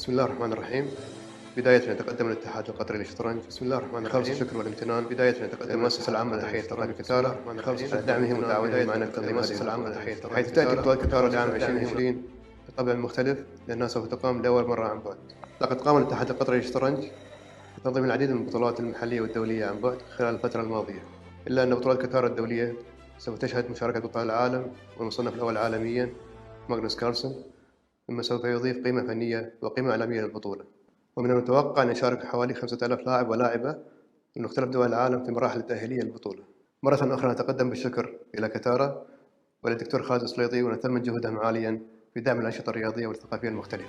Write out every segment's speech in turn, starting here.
بسم الله الرحمن الرحيم. بداية نتقدم الاتحاد القطري للشطرنج. بسم الله الرحمن الرحيم. خالص الشكر والامتنان. بداية نتقدم المؤسسة العامة لتحية الثقافة كتارا. خالص على دعمهم وتعاونهم معنا في تنظيم المؤسسة العامة لتحية الثقافة، حيث تأتي بطولة كتارا لعام 2020 بطبع مختلف لأنها سوف تقام لأول مرة عن بعد. لقد قام الاتحاد القطري للشطرنج بتنظيم العديد من البطولات المحلية والدولية عن بعد خلال الفترة الماضية، إلا أن بطولة كتارا الدولية سوف تشهد مشاركة بطل العالم والمصنف الأول عالميا ماغنوس كارلسن، مما سوف يضيف قيمة فنية وقيمة إعلامية للبطولة. ومن المتوقع أن يشارك حوالي 5000 لاعب ولاعبة من مختلف دول العالم في مراحل التأهيلية للبطولة. مرة أخرى نتقدم بالشكر إلى كتارا وللدكتور خالد السليطي ونثمن جهودهم عاليا في دعم الأنشطة الرياضية والثقافية المختلفة.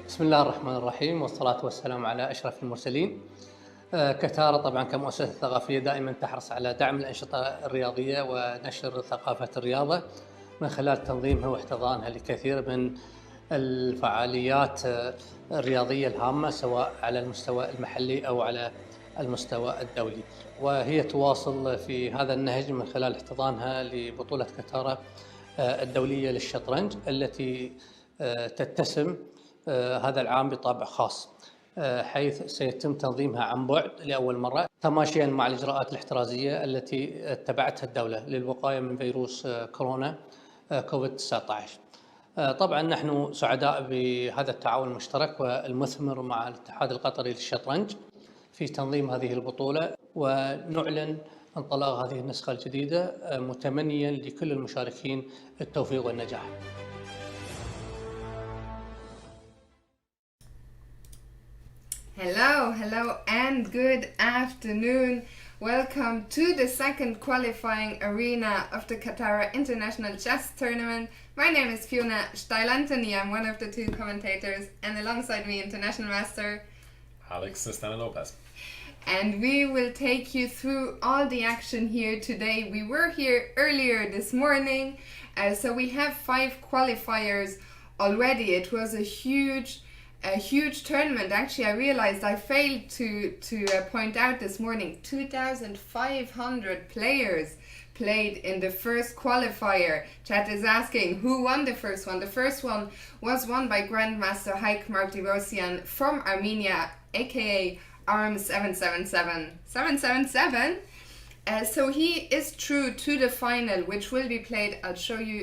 بسم الله الرحمن الرحيم، والصلاة والسلام على أشرف المرسلين. كتارا طبعا كمؤسسة ثقافية دائما تحرص على دعم الأنشطة الرياضية ونشر ثقافة الرياضة من خلال تنظيمها واحتضانها لكثير من الفعاليات الرياضية الهامة سواء على المستوى المحلي أو على المستوى الدولي، وهي تواصل في هذا النهج من خلال احتضانها لبطولة كتارا الدولية للشطرنج التي تتسم هذا العام بطابع خاص، حيث سيتم تنظيمها عن بعد لأول مرة تماشيا مع الإجراءات الاحترازية التي اتبعتها الدولة للوقاية من فيروس كورونا كوفيد-19. طبعا نحن سعداء بهذا التعاون المشترك والمثمر مع الاتحاد القطري للشطرنج في تنظيم هذه البطولة، ونعلن انطلاق هذه النسخة الجديدة متمنيا لكل المشاركين التوفيق والنجاح. Hello and good afternoon. Welcome to the second qualifying arena of the Katara International Chess Tournament. My name is Fiona Steil-Antoni. I'm one of the two commentators, and alongside me, International Master Alex Lopez. And we will take you through all the action here today. We were here earlier this morning, so we have 5 qualifiers already. It was a huge tournament. Actually, I realized I failed to point out this morning 2,500 players played in the first qualifier. Chat is asking who won the first one. The first one was won by Grandmaster Haik Martirosyan from Armenia, aka ARM777. 777. So he is through to the final, which will be played. I'll show you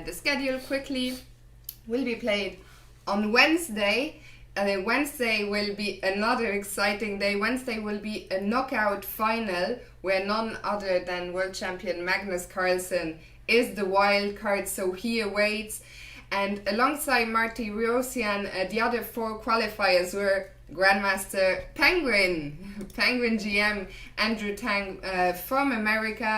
the schedule quickly. Will be played on Wednesday. Wednesday will be another exciting day. Wednesday will be a knockout final where none other than world champion Magnus Carlsen is the wild card, so he awaits. And alongside Marty Rosian, the other 4 qualifiers were Grandmaster Penguin GM Andrew Tang from America,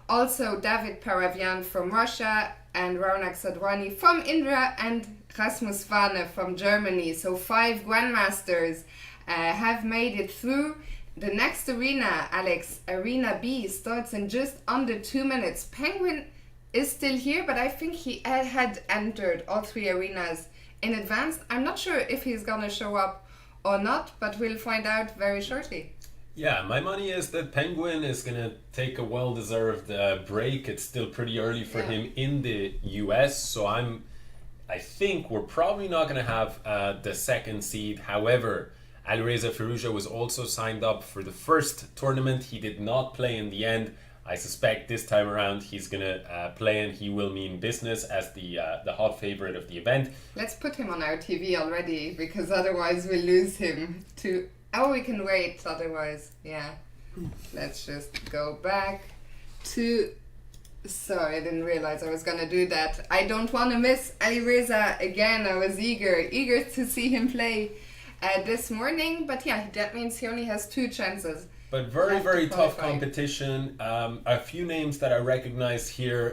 also David Paravian from Russia, and Raunak Sadwani from India, and Rasmus Vane from Germany. So 5 Grandmasters have made it through. The next arena, Alex, Arena B, starts in just under 2 minutes. Penguin is still here, but I think he had entered all 3 arenas in advance. I'm not sure if he's gonna show up or not, but we'll find out very shortly. Yeah, my money is that Penguin is going to take a well-deserved break. It's still pretty early for him in the US, so I think we're probably not going to have the second seed. However, Alireza Firouzja was also signed up for the first tournament. He did not play in the end. I suspect this time around he's going to play, and he will mean business as the hot favorite of the event. Let's put him on our TV already, because otherwise we'll lose him to... Oh, we can wait otherwise. Yeah. Let's just go back to... Sorry, I didn't realize I was gonna do that. I don't want to miss Alireza again. I was eager to see him play this morning. But yeah, that means he only has 2 chances. But very tough competition. A few names that I recognize here.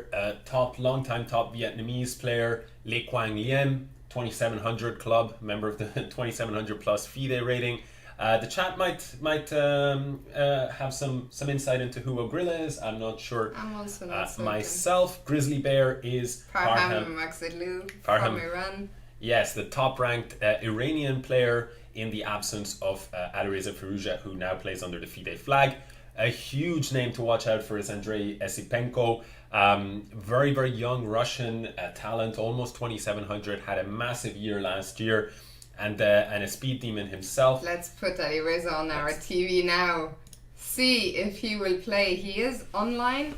Long-time top Vietnamese player Le Quang Liem, 2700 club, member of the 2700 plus FIDE rating. The chat might have some insight into who Ogrilla is. I'm not sure. I'm also not certain. Myself, Grizzly Bear is Parham Maghsoodloo from Iran. Yes, the top-ranked Iranian player in the absence of Alireza Firouzja, who now plays under the FIDE flag. A huge name to watch out for is Andrei Esipenko. Very, very young Russian talent, almost 2,700, had a massive year last year, and a speed demon himself. Let's put Alireza on our TV now. See if he will play. He is online,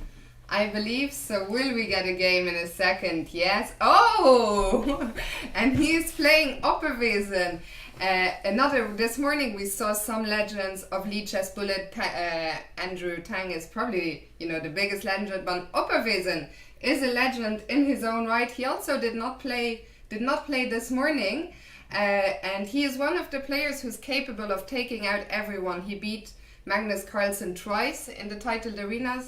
I believe, so will we get a game in a second? Yes. Oh! And he's playing Opperwesen. This morning we saw some legends of Lichess Bullet. Andrew Tang is probably, the biggest legend, but Opperwesen is a legend in his own right. He also did not play this morning, and he is one of the players who's capable of taking out everyone. He beat Magnus Carlsen twice in the title arena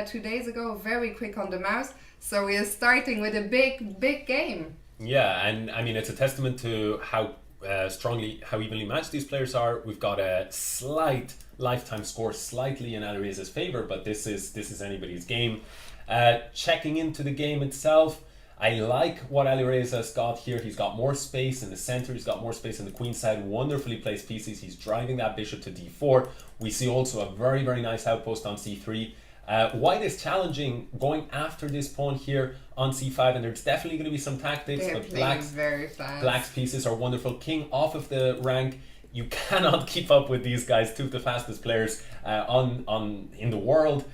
2 days ago. Very quick on the mouse. So we are starting with a big game. Yeah, and I mean, it's a testament to how evenly matched these players are. We've got a slight lifetime score slightly in Alireza's favor, but this is anybody's game. Checking into the game itself, I like what Alireza's got here. He's got more space in the center, he's got more space in the queen side, wonderfully placed pieces. He's driving that bishop to d4. We see also a very, very nice outpost on c3. White is challenging going after this pawn here on c5, and there's definitely going to be some tactics, but black's pieces are wonderful. King off of the rank. You cannot keep up with these guys, two of the fastest players in the world.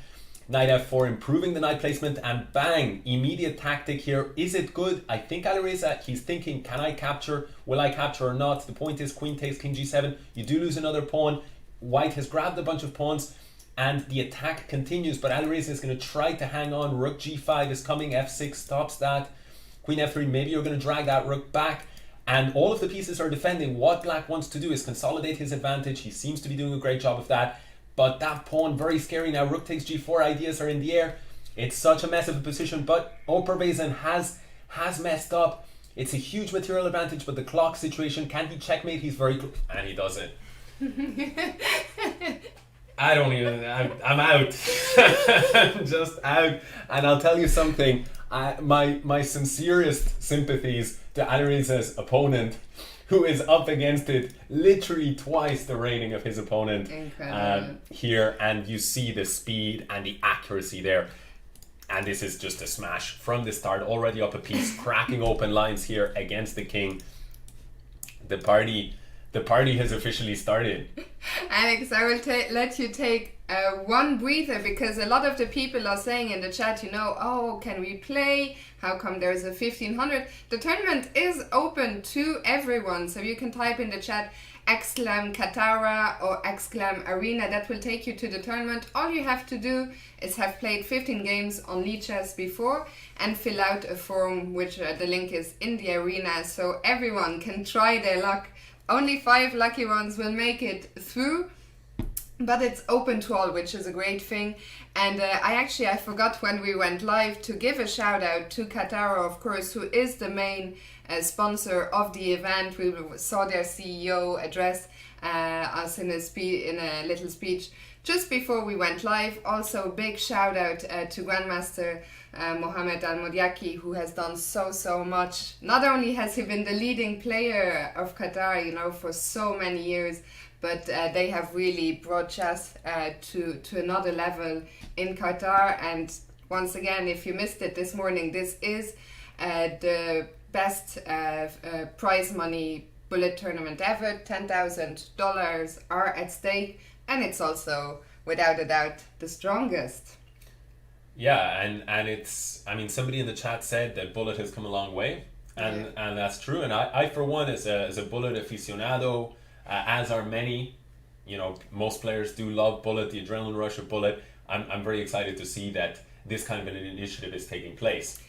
Knight f4, improving the knight placement, and bang, immediate tactic here. Is it good? I think Alireza, he's thinking, can I capture? Will I capture or not? The point is, queen takes king g7. You do lose another pawn. White has grabbed a bunch of pawns, and the attack continues, but Alireza is going to try to hang on. Rook g5 is coming, f6 stops that. Queen f3, maybe you're going to drag that rook back, and all of the pieces are defending. What black wants to do is consolidate his advantage. He seems to be doing a great job of that, but that pawn, very scary now. Rook takes g4, ideas are in the air. It's such a mess of a position, but Opperwesen has messed up. It's a huge material advantage, but the clock situation, can he checkmate? He's very close, and he does it. I'm out. I'm just out. And I'll tell you something, my sincerest sympathies to Alireza's opponent, who is up against it literally twice the rating of his opponent here, and you see the speed and the accuracy there. And this is just a smash from the start, already up a piece, cracking open lines here against the king. The party has officially started. Alex, I will let you take one breather, because a lot of the people are saying in the chat, oh, can we play? How come there's a 1500? The tournament is open to everyone, so you can type in the chat !Katara or !Arena. That will take you to the tournament. All you have to do is have played 15 games on Lichess before and fill out a form, which the link is in the arena, so everyone can try their luck. Only 5 lucky ones will make it through, but it's open to all, which is a great thing. And I forgot when we went live to give a shout out to Katara, of course, who is the main sponsor of the event. We saw their CEO address us in a little speech just before we went live. Also, big shout out to Grandmaster Mohamed Al-Modiaki, who has done so much. Not only has he been the leading player of Qatar, for so many years, but they have really brought chess to another level in Qatar. And once again, if you missed it this morning, this is the best prize money bullet tournament ever. $10,000 are at stake, and it's also, without a doubt, the strongest. Yeah, and it's, somebody in the chat said that bullet has come a long way, and that's true. And I for one, as a bullet aficionado, as are many, most players do love bullet, the adrenaline rush of bullet. I'm very excited to see that this kind of an initiative is taking place.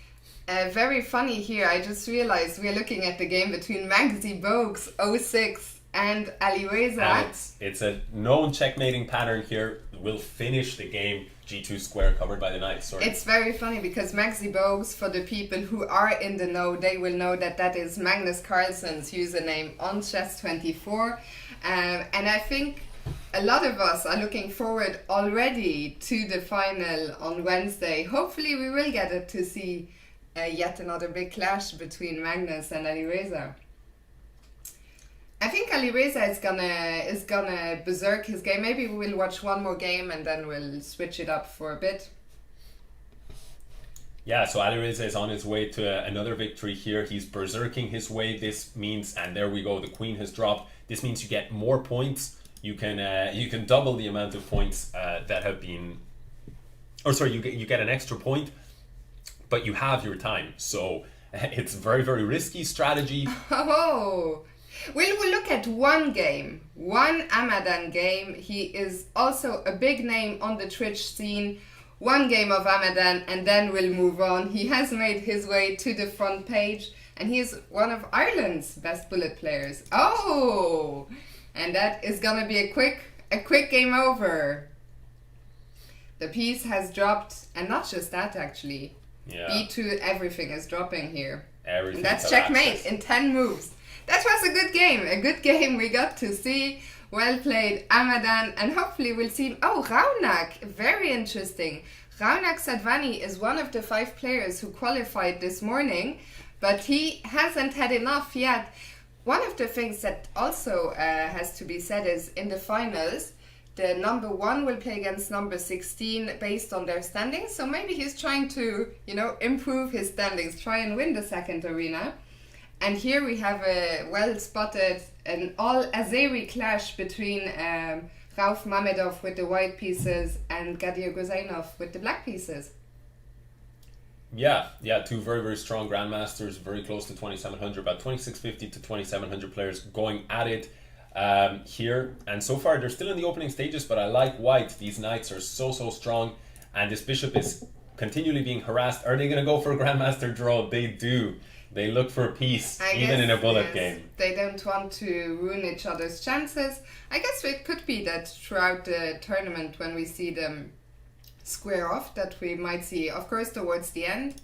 Very funny here, I just realized we're looking at the game between Maxi Bogues 06 and Alireza. And it's a known checkmating pattern here. We'll finish the game g2 square covered by the knight. Sorry. It's very funny because Maxi Bogues, for the people who are in the know, they will know that is Magnus Carlsen's username on Chess24. And I think a lot of us are looking forward already to the final on Wednesday. Hopefully we will get it to see yet another big clash between Magnus and Alireza. I think Alireza is gonna berserk his game. Maybe we'll watch one more game and then we'll switch it up for a bit. Yeah, so Alireza is on his way to another victory here. He's berserking his way. This means, and there we go, the queen has dropped. This means you get more points. You can double the amount of points that have been, or sorry, you get an extra point, but you have your time. So it's very, very risky strategy. Oh, we'll look at one game, one Amadan game. He is also a big name on the Twitch scene. One game of Amadan and then we'll move on. He has made his way to the front page and he is one of Ireland's best bullet players. Oh, and that is gonna be a quick game over. The piece has dropped, and not just that actually. Yeah. B2, everything is dropping here. Everything. And that's checkmate in 10 moves. That was a good game we got to see. Well played, Amadan, and hopefully we'll see... Oh, Raunak, very interesting. Raunak Sadvani is one of the 5 players who qualified this morning, but he hasn't had enough yet. One of the things that also has to be said is in the finals, the number 1 will play against number 16 based on their standings, so maybe he's trying to, improve his standings, try and win the second arena. And here we have a well-spotted an all-Azeri clash between Rauf Mamedov with the white pieces and Gadir Gozainov with the black pieces. Yeah, 2 very, very strong grandmasters, very close to 2700, about 2650 to 2700 players going at it here. And so far they're still in the opening stages, but I like white. These knights are so strong, and this bishop is continually being harassed. Are they going to go for a grandmaster draw? They do. They look for a piece, even in a bullet game. They don't want to ruin each other's chances. I guess it could be that throughout the tournament, when we see them square off, that we might see, of course, towards the end.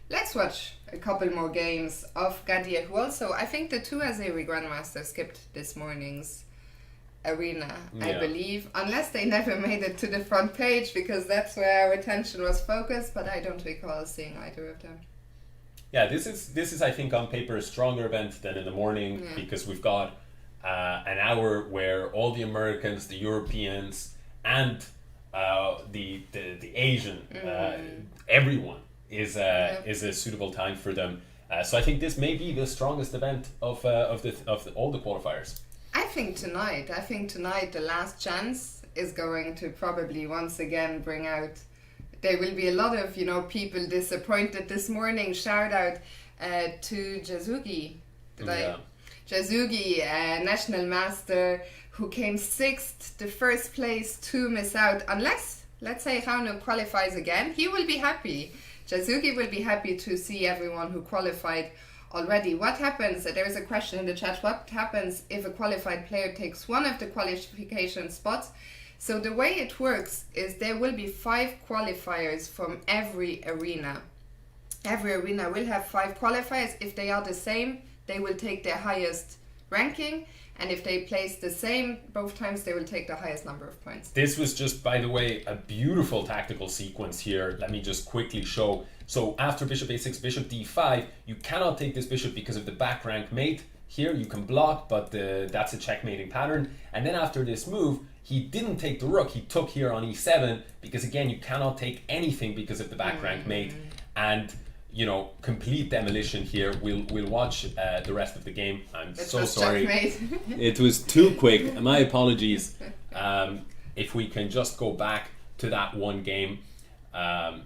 Let's watch a couple more games of Gadir, who also, I think the 2 Azeri grandmasters skipped this morning's arena, I believe, unless they never made it to the front page, because that's where our attention was focused, but I don't recall seeing either of them. Yeah, this is I think on paper a stronger event than in the morning, because we've got an hour where all the Americans, the Europeans, and the Asian, everyone is a suitable time for them. So I think this may be the strongest event of all the qualifiers. I think tonight the last chance is going to probably once again bring out. There will be a lot of, people disappointed this morning. Shout out to Jazugi. Jazugi, national master, who came 6th, the first place to miss out. Unless, let's say, Rauno qualifies again, he will be happy. Jazugi will be happy to see everyone who qualified already. What happens, there is a question in the chat, what happens if a qualified player takes one of the qualification spots? So the way it works is there will be 5 qualifiers from every arena. Every arena will have 5 qualifiers. If they are the same, they will take their highest ranking. And if they place the same both times, they will take the highest number of points. This was just, by the way, a beautiful tactical sequence here. Let me just quickly show. So after bishop a6, bishop d5, you cannot take this bishop because of the back rank mate. Here you can block, but that's a checkmating pattern. And then after this move, he didn't take the rook, he took here on e7, because again, you cannot take anything because of the back rank mate. And, complete demolition here. We'll watch the rest of the game. I'm so sorry. It was too quick. My apologies. If we can just go back to that one game. There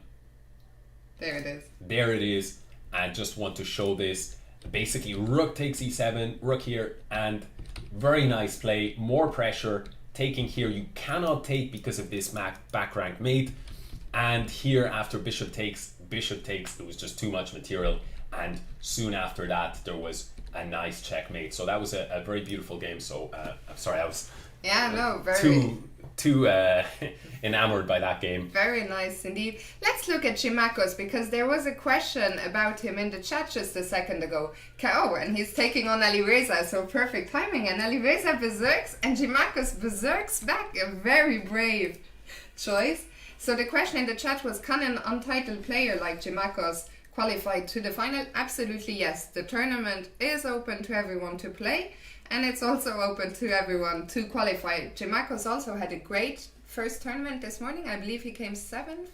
it is. There it is. I just want to show this. Basically, rook takes e7, rook here, and very nice play, more pressure. Taking here, you cannot take because of this back rank mate. And here, after bishop takes, it was just too much material. And soon after that, there was a nice checkmate. So that was a very beautiful game. So I'm sorry, I was too enamored by that game. Very nice indeed. Let's look at Chimakos, because there was a question about him in the chat just a second ago. And he's taking on Alireza, so perfect timing. And Alireza berserks and Chimakos berserks back. A very brave choice. So the question in the chat was, can an untitled player like Chimakos qualify to the final? Absolutely yes. The tournament is open to everyone to play. And it's also open to everyone to qualify. Gimakos also had a great first tournament this morning. I believe he came 7th,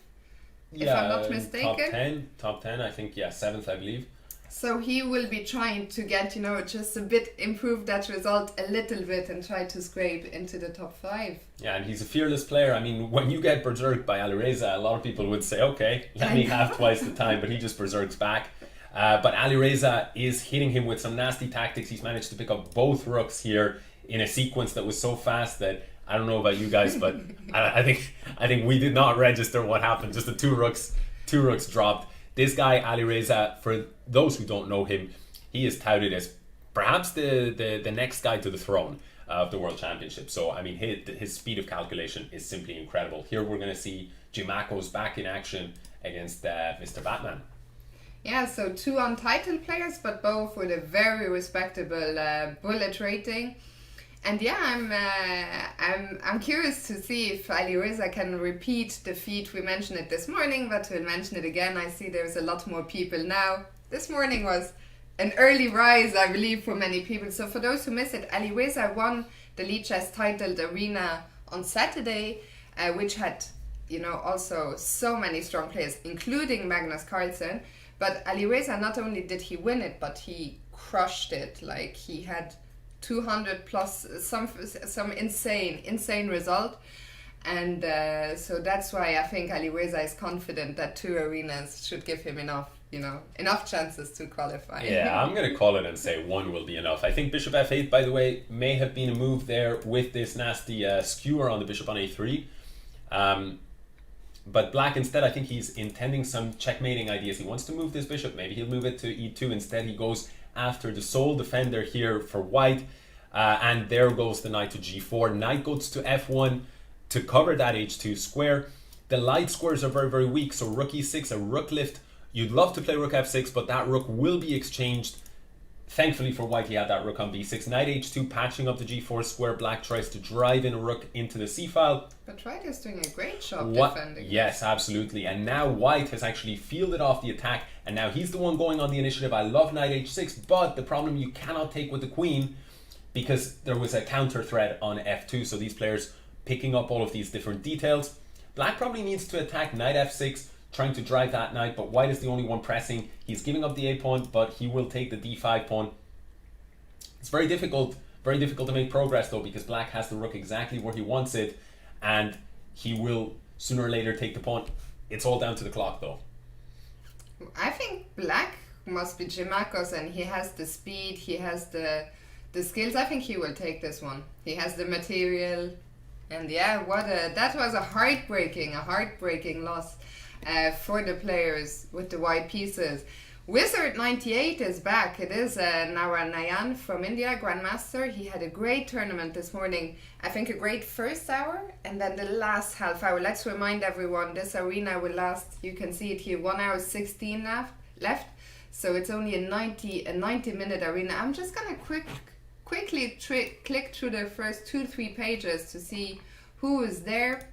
if I'm not mistaken. Top 10, I think, 7th, I believe. So he will be trying to get, just a bit, improve that result a little bit and try to scrape into the top 5. Yeah, and he's a fearless player. I mean, when you get berserked by Alireza, a lot of people would say, okay, let me have twice the time, but he just berserks back. But Alireza is hitting him with some nasty tactics. He's managed to pick up both rooks here in a sequence that was so fast that I don't know about you guys, but I think we did not register what happened. Just the two rooks dropped. This guy Alireza, for those who don't know him, he is touted as perhaps the next guy to the throne of the World Championship. So I mean, his speed of calculation is simply incredible. Here we're going to see Gimakos back in action against Mr. Batman. Yeah, so 2 untitled players, but both with a very respectable bullet rating. And yeah, I'm curious to see if Alireza can repeat the feat. We mentioned it this morning, but we'll mention it again. I see there's a lot more people now. This morning was an early rise, I believe, for many people. So for those who miss it, Alireza won the Lichess titled arena on Saturday, which had, also so many strong players, including Magnus Carlsen. But Alireza, not only did he win it, but he crushed it. Like, he had 200 plus some insane result. And so that's why I think Alireza is confident that 2 arenas should give him enough chances to qualify. Yeah, I'm going to call it and say 1 will be enough. I think Bishop F8, by the way, may have been a move there with this nasty skewer on the Bishop on A3. But Black instead, I think he's intending some checkmating ideas. He wants to move this bishop. Maybe he'll move it to E2. Instead, he goes after the sole defender here for white. And there goes the knight to G4. Knight goes to F1 to cover that H2 square. The light squares are very, very weak. So rook E6, a rook lift. You'd love to play rook F6, but that rook will be exchanged. Thankfully for white, he had that rook on B6. Knight H2, patching up the G4 square. Black tries to drive in a rook into the C file. But white is doing a great job defending. Yes, absolutely. And now white has actually fielded off the attack, and now he's the one going on the initiative. I love Knight H6, but the problem you cannot take with the queen because there was a counter threat on F2. So these players picking up all of these different details. Black probably needs to attack Knight F6, trying to drive that knight, but white is the only one pressing. He's giving up the A pawn, but he will take the D5 pawn. It's very difficult to make progress though, because black has the rook exactly where he wants it, and he will sooner or later take the pawn. It's all down to the clock though. I think black must be Gimakos, and he has the speed, he has the skills. I think he will take this one. He has the material, and yeah, that was a heartbreaking loss for the players with the white pieces. Wizard 98 is back. It is Naranayan from India, Grandmaster. He had a great tournament this morning. I think a great first hour, and then the last half hour. Let's remind everyone, this arena will last, you can see it here, 1 hour 16 left. So it's only a 90-minute arena. I'm just gonna quickly click through the first 2-3 pages to see who is there.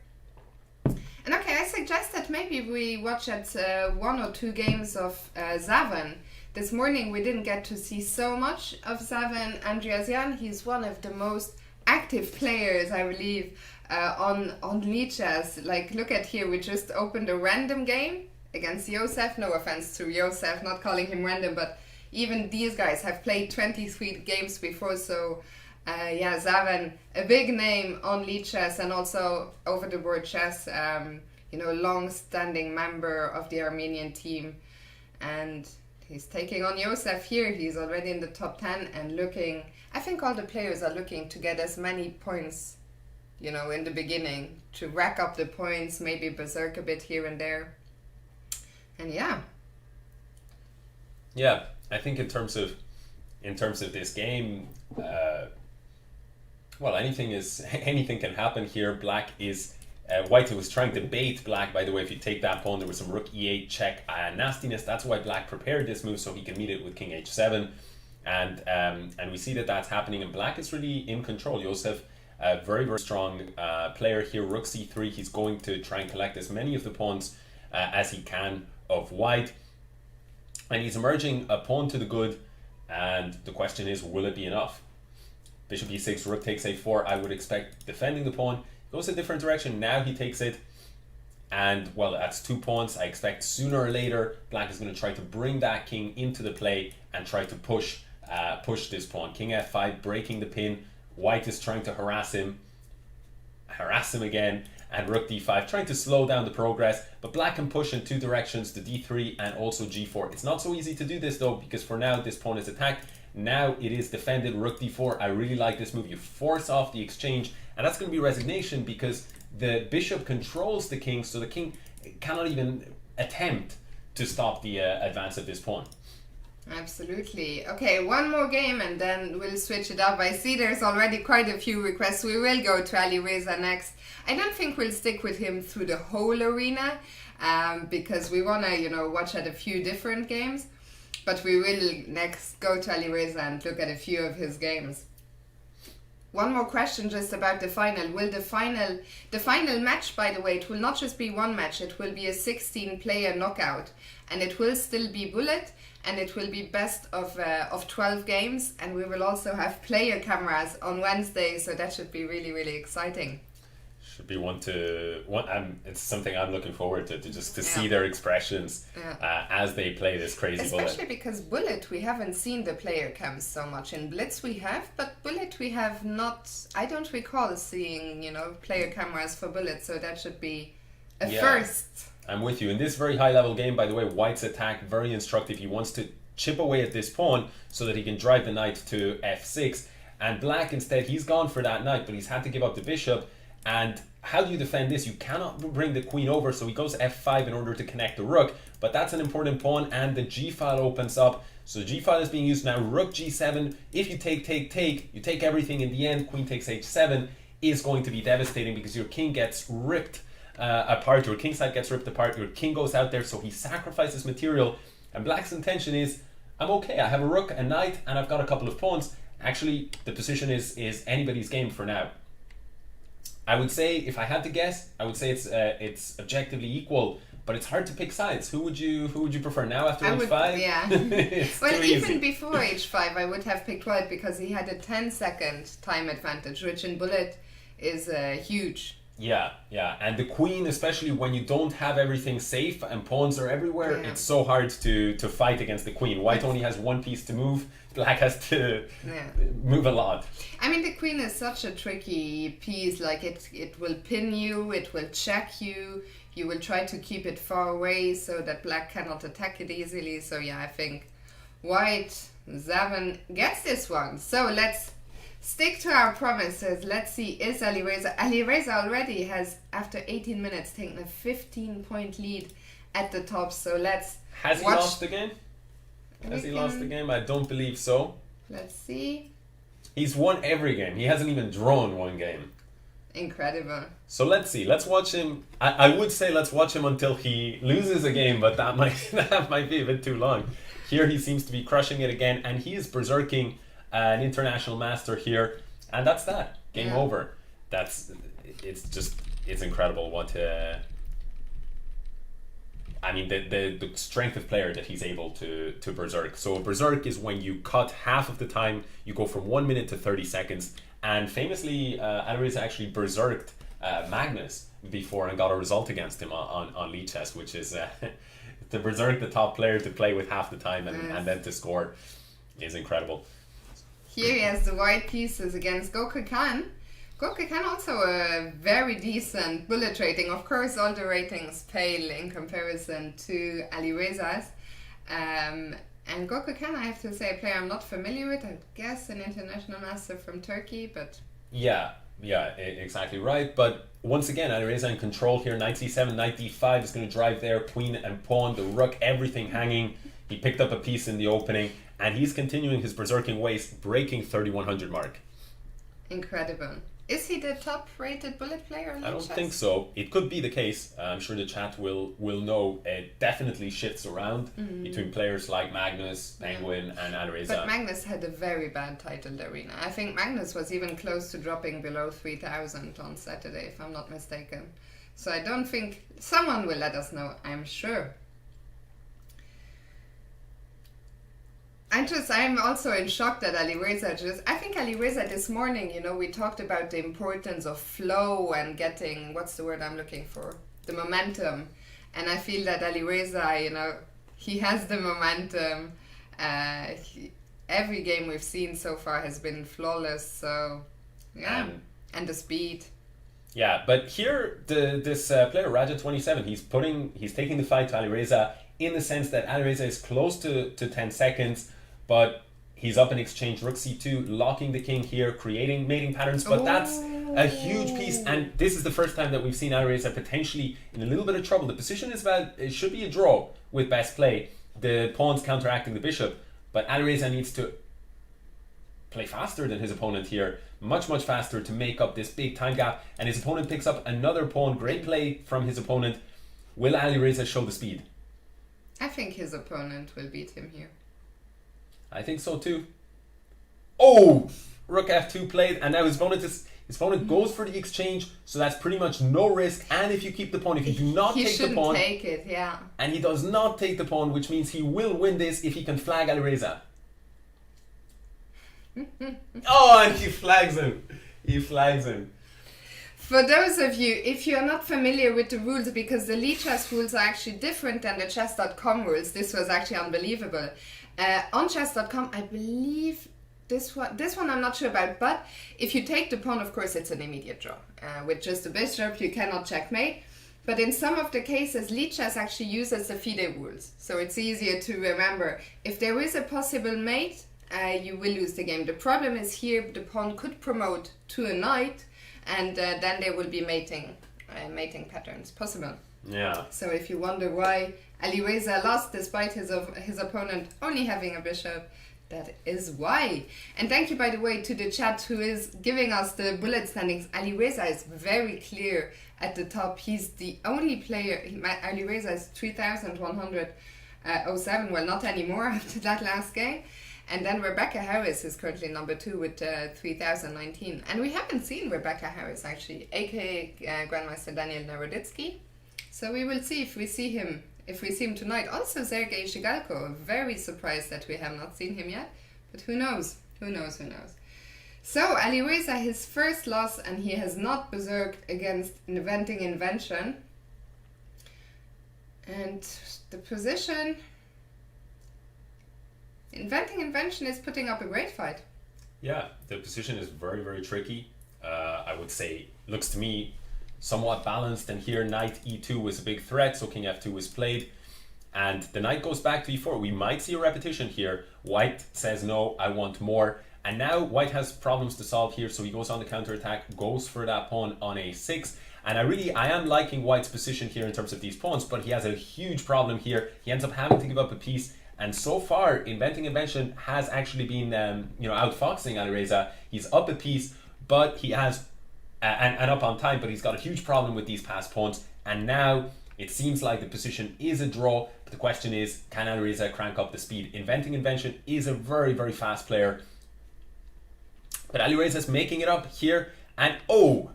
And okay, I suggest that maybe we watch at 1 or 2 games of Zavan. This morning we didn't get to see so much of Zavan Andreasyan. He's one of the most active players, I believe, on Lichess. Like, look at here, we just opened a random game against Josef. No offense to Josef, not calling him random, but even these guys have played 23 games before, so yeah, Zavan, a big name on Lichess and also over the board chess, long-standing member of the Armenian team. And he's taking on Josef here. He's already in the top 10 and looking, I think all the players are looking to get as many points, in the beginning, to rack up the points, maybe berserk a bit here and there. And yeah. Yeah, I think in terms of this game, well, anything can happen here. Black is white was trying to bait black. By the way, if you take that pawn, there was some rook e8 check nastiness. That's why black prepared this move so he can meet it with king h7, and we see that that's happening. And black is really in control. Josef, a very, very strong player here. Rook c3. He's going to try and collect as many of the pawns as he can of white, and he's emerging a pawn to the good. And the question is, will it be enough? bishop e6, rook takes a4. I would expect defending the pawn. Goes a different direction. Now he takes it. And, well, that's 2 pawns. I expect sooner or later black is going to try to bring that king into the play and try to push this pawn. King f5, breaking the pin. White is trying to harass him again, and rook d5, trying to slow down the progress. But black can push in 2 directions, the d3 and also g4. It's not so easy to do this though, because for now this pawn is attacked. Now it is defended, rook d4. I really like this move. You force off the exchange, and that's going to be resignation because the bishop controls the king, so the king cannot even attempt to stop the advance of this pawn. Absolutely. Okay, one more game and then we'll switch it up. I see there's already quite a few requests. We will go to Alireza next. I don't think we'll stick with him through the whole arena because we want to, watch at a few different games. But we will next go to Alireza and look at a few of his games. One more question just about the final. Will the final match, by the way, it will not just be one match, it will be a 16-player knockout, and it will still be bullet, and it will be best of 12 games, and we will also have player cameras on Wednesday, so that should be really, really exciting. Should be it's something I'm looking forward to see their expressions as they play this crazy bullet. Especially because bullet, we haven't seen the player cams so much. In blitz we have, but bullet we have not. I don't recall seeing player cameras for bullet, so that should be a first. I'm with you. In this very high level game, by the way, White's attack very instructive. He wants to chip away at this pawn so that he can drive the knight to f6, and Black instead, he's gone for that knight, but he's had to give up the bishop. And how do you defend this? You cannot bring the queen over, so he goes f5 in order to connect the rook, but that's an important pawn, and the g-file opens up. So g-file is being used now. Rook g7, if you you take everything in the end. Queen takes h7 is going to be devastating because your king gets ripped apart, your king side gets ripped apart, your king goes out there, so he sacrifices material, and Black's intention is, I'm okay, I have a rook, a knight, and I've got a couple of pawns. Actually, the position is anybody's game for now. I would say, if I had to guess, I would say it's objectively equal, but it's hard to pick sides. Who would you prefer now after h5? Yeah. Well, even before h5, I would have picked White because he had a 10-second time advantage, which in bullet is huge. Yeah, and the queen, especially when you don't have everything safe and pawns are everywhere, it's so hard to fight against the queen. White only has one piece to move. Black has to move a lot. I mean, the queen is such a tricky piece. Like it will pin you, it will check you. You will try to keep it far away so that Black cannot attack it easily. So yeah, I think White, Zaven gets this one. So let's stick to our promises. Let's see, is Alireza already has, after 18 minutes, taken a 15-point lead at the top. So let's Has he lost the game? Has he lost the game? I don't believe so. Let's see. He's won every game. He hasn't even drawn one game. Incredible. So let's see. Let's watch him. I would say let's watch him until he loses a game, but that might be a bit too long. Here he seems to be crushing it again, and he is berserking an international master here, and that's that. Game over. It's incredible what I mean, the strength of player that he's able to berserk. So berserk is when you cut half of the time, you go from 1 minute to 30 seconds. And famously, Alireza actually berserked Magnus before and got a result against him on League Chess, which is to berserk the top player to play with half the time and then to score is incredible. Here he has the white pieces against Gokhan Khan. Gokhan Khan also a very decent bullet rating. Of course, all the ratings pale in comparison to Alireza's. And Gokhan Khan, I have to say, a player I'm not familiar with. I guess an international master from Turkey, but... Yeah, exactly right. But once again, Alireza in control here. Knight c7, knight d5 is going to drive there. Queen and pawn, the rook, everything hanging. He picked up a piece in the opening, and he's continuing his berserking ways, breaking 3100 mark. Incredible. Is he the top-rated bullet player in I don't chess? think so. It could be the case. I'm sure the chat will know. It definitely shifts around between players like Magnus, Penguin, and Alireza. But Magnus had a very bad titled arena. I think Magnus was even close to dropping below 3,000 on Saturday, if I'm not mistaken. So I don't think... Someone will let us know, I'm sure. I'm also in shock that Alireza I think Alireza this morning, we talked about the importance of flow and getting, what's the word I'm looking for? The momentum. And I feel that Alireza, he has the momentum. Every game we've seen so far has been flawless, so yeah. And the speed. Yeah, but here, this player, Raja27, he's taking the fight to Alireza in the sense that Alireza is close to 10 seconds, but he's up in exchange, rook c2, locking the king here, creating mating patterns, but that's a huge piece, and this is the first time that we've seen Alireza potentially in a little bit of trouble. The position it should be a draw with best play, the pawns counteracting the bishop, but Alireza needs to play faster than his opponent here, much faster to make up this big time gap, and his opponent picks up another pawn. Great play from his opponent. Will Alireza show the speed? I think his opponent will beat him here. I think so too. Oh! Rook f2 played, and now his opponent goes for the exchange, so that's pretty much no risk. And if you keep the pawn, if you do not take the pawn, he shouldn't take it, yeah. And he does not take the pawn, which means he will win this if he can flag Alireza. Oh, and he flags him. He flags him. For those of you, if you're not familiar with the rules, because the Lichess rules are actually different than the chess.com rules, this was actually unbelievable. On chess.com, I believe this one I'm not sure about, but if you take the pawn, of course, it's an immediate draw. With just a bishop, you cannot checkmate. But in some of the cases, Lichess actually uses the FIDE rules, so it's easier to remember. If there is a possible mate, you will lose the game. The problem is here, the pawn could promote to a knight, and then there will be mating patterns possible. Yeah. So if you wonder why Alireza lost despite his opponent only having a bishop, that is why. And thank you, by the way, to the chat who is giving us the bullet standings. Alireza is very clear at the top. He's the only player. Alireza is 3,107. Well, not anymore after that last game. And then Rebecca Harris is currently number 2 with 3,019. And we haven't seen Rebecca Harris, actually, aka Grandmaster Daniel Naroditsky. So we will see if we see him tonight. Also Sergei Shigalko, very surprised that we have not seen him yet. But who knows? Who knows? So Alireza, his first loss, and he has not berserked against Inventing Invention. And the position... Inventing Invention is putting up a great fight. Yeah, the position is very tricky. I would say, looks to me somewhat balanced, and here knight e2 was a big threat, so king f2 was played, and the knight goes back to e4. We might see a repetition here. White says no, I want more, and now White has problems to solve here, so he goes on the counterattack, goes for that pawn on a6, and I am liking White's position here in terms of these pawns, but he has a huge problem here. He ends up having to give up a piece. And so far, Inventing Invention has actually been, outfoxing Alireza. He's up a piece, but he has, and up on time, but he's got a huge problem with these passed pawns. And now it seems like the position is a draw. But the question is, can Alireza crank up the speed? Inventing Invention is a very fast player. But Alireza's making it up here, and will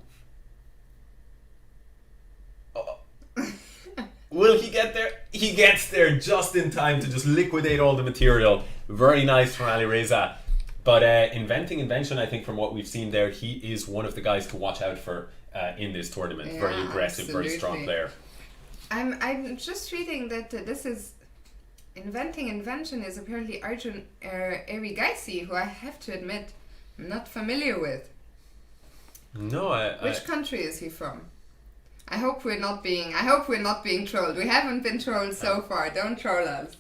he get there? He gets there just in time to just liquidate all the material. Very nice from Alireza. But Inventing Invention, I think from what we've seen there, he is one of the guys to watch out for in this tournament. Yeah, very aggressive, absolutely. Very strong player. I'm just reading that this is... Inventing Invention is apparently Arjun Erigaisi, who I have to admit I'm not familiar with. No, Which country is he from? I hope we're not being trolled. We haven't been trolled so far. Don't troll us.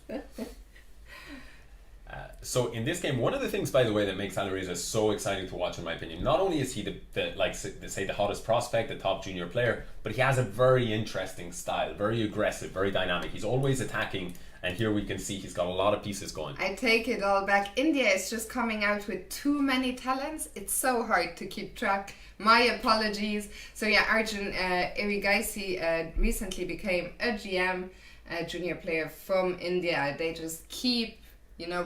So in this game, one of the things, by the way, that makes Alireza so exciting to watch, in my opinion, not only is he the hottest prospect, the top junior player, but he has a very interesting style, very aggressive, very dynamic. He's always attacking, and here we can see he's got a lot of pieces going. I take it all back. India is just coming out with too many talents. It's so hard to keep track. My apologies. So yeah, Arjun Erigaisi recently became a GM, a junior player from India. They just keep,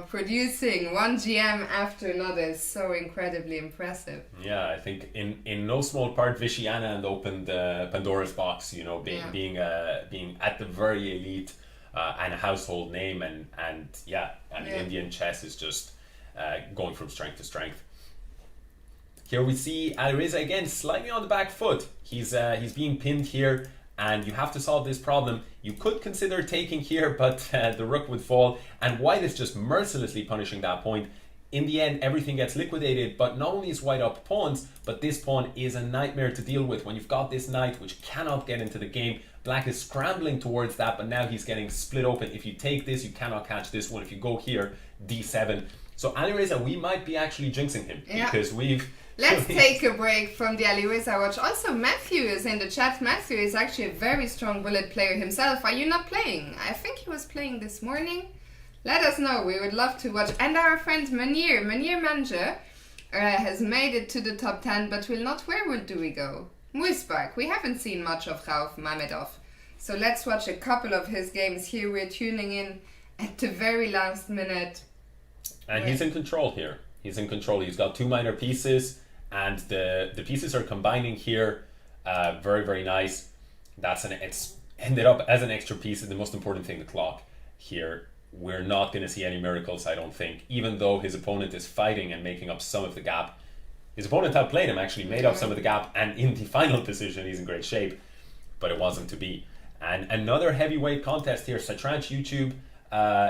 producing one GM after another. Is so incredibly impressive. Yeah, I think in no small part, Vishy Anand opened Pandora's box. Being at the very elite and a household name, and Indian chess is just going from strength to strength. Here we see Alireza again slightly on the back foot. He's being pinned here, and you have to solve this problem. You could consider taking here, but the rook would fall, and white is just mercilessly punishing that point. In the end, everything gets liquidated, but not only is white up pawns, but this pawn is a nightmare to deal with. When you've got this knight which cannot get into the game, black is scrambling towards that, but now he's getting split open. If you take this, you cannot catch this one. If you go here, d7. So Alireza, we might be actually jinxing him, because we've... Let's take a break from the Alireza watch. Also, Matthew is in the chat. Matthew is actually a very strong bullet player himself. Are you not playing? I think he was playing this morning. Let us know. We would love to watch. And our friend Manir Manja, has made it to the top 10, but will not. Where do we go? Muisbak. We haven't seen much of Rauf Mamedov. So let's watch a couple of his games here. We're tuning in at the very last minute. And he's in control here. He's in control. He's got 2 minor pieces, and the pieces are combining here. Very, very nice. It's ended up as an extra piece. The most important thing, the clock here. We're not going to see any miracles, I don't think. Even though his opponent is fighting and making up some of the gap. His opponent outplayed him, actually made up some of the gap, and in the final position he's in great shape. But it wasn't to be. And another heavyweight contest here. Satranch YouTube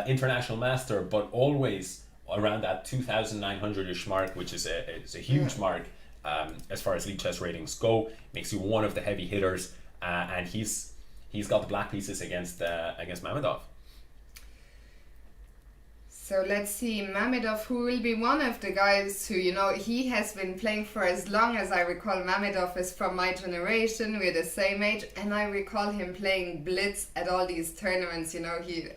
International Master, but always around that 2,900-ish mark, which is a huge mark as far as League Chess ratings go. Makes you one of the heavy hitters, and he's got the black pieces against Mamedov. So let's see, Mamedov, who will be one of the guys who, he has been playing for as long as I recall. Mamedov is from my generation, we're the same age, and I recall him playing Blitz at all these tournaments.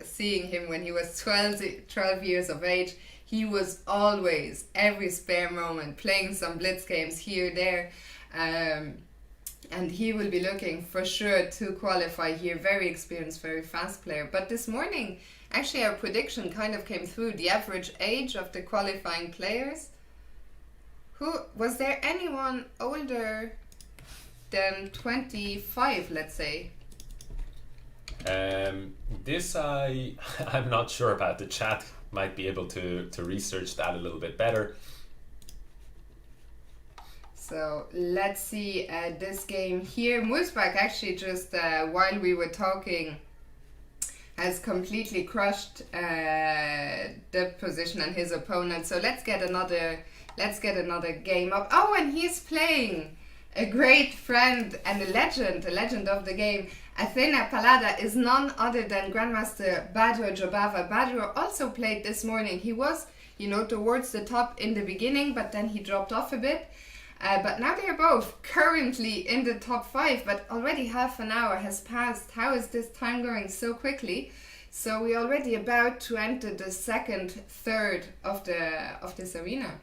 Seeing him when he was 12 years of age, he was always, every spare moment, playing some Blitz games here, there, and he will be looking for sure to qualify here. Very experienced, very fast player. But this morning, actually our prediction kind of came through. The average age of the qualifying players. Was there anyone older than 25, let's say? This I'm not sure about. The chat might be able to research that a little bit better. So let's see this game here. Muisbak actually just while we were talking has completely crushed the position and his opponent. So let's get another game up. Oh, and he's playing a great friend and a legend of the game. Athena Palada is none other than Grandmaster Badro Jobava. Badro also played this morning. He was, towards the top in the beginning, but then he dropped off a bit. But now they're both currently in the top 5, but already half an hour has passed. How is this time going so quickly? So we're already about to enter the second third of this arena.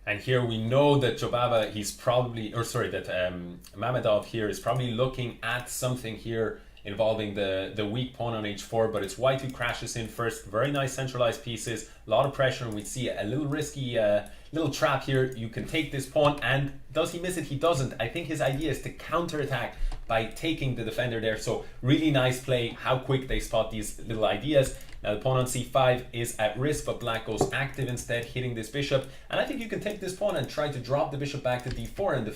And here we know that Jobava, Mamedov here is probably looking at something here involving the weak pawn on h4, but it's white who crashes in first. Very nice centralized pieces, a lot of pressure, and we see a little risky little trap here. You can take this pawn, and does he miss it? He doesn't. I think his idea is to counterattack by taking the defender there. So really nice play, how quick they spot these little ideas. Now the pawn on c5 is at risk, but black goes active instead, hitting this bishop. And I think you can take this pawn and try to drop the bishop back to d4 and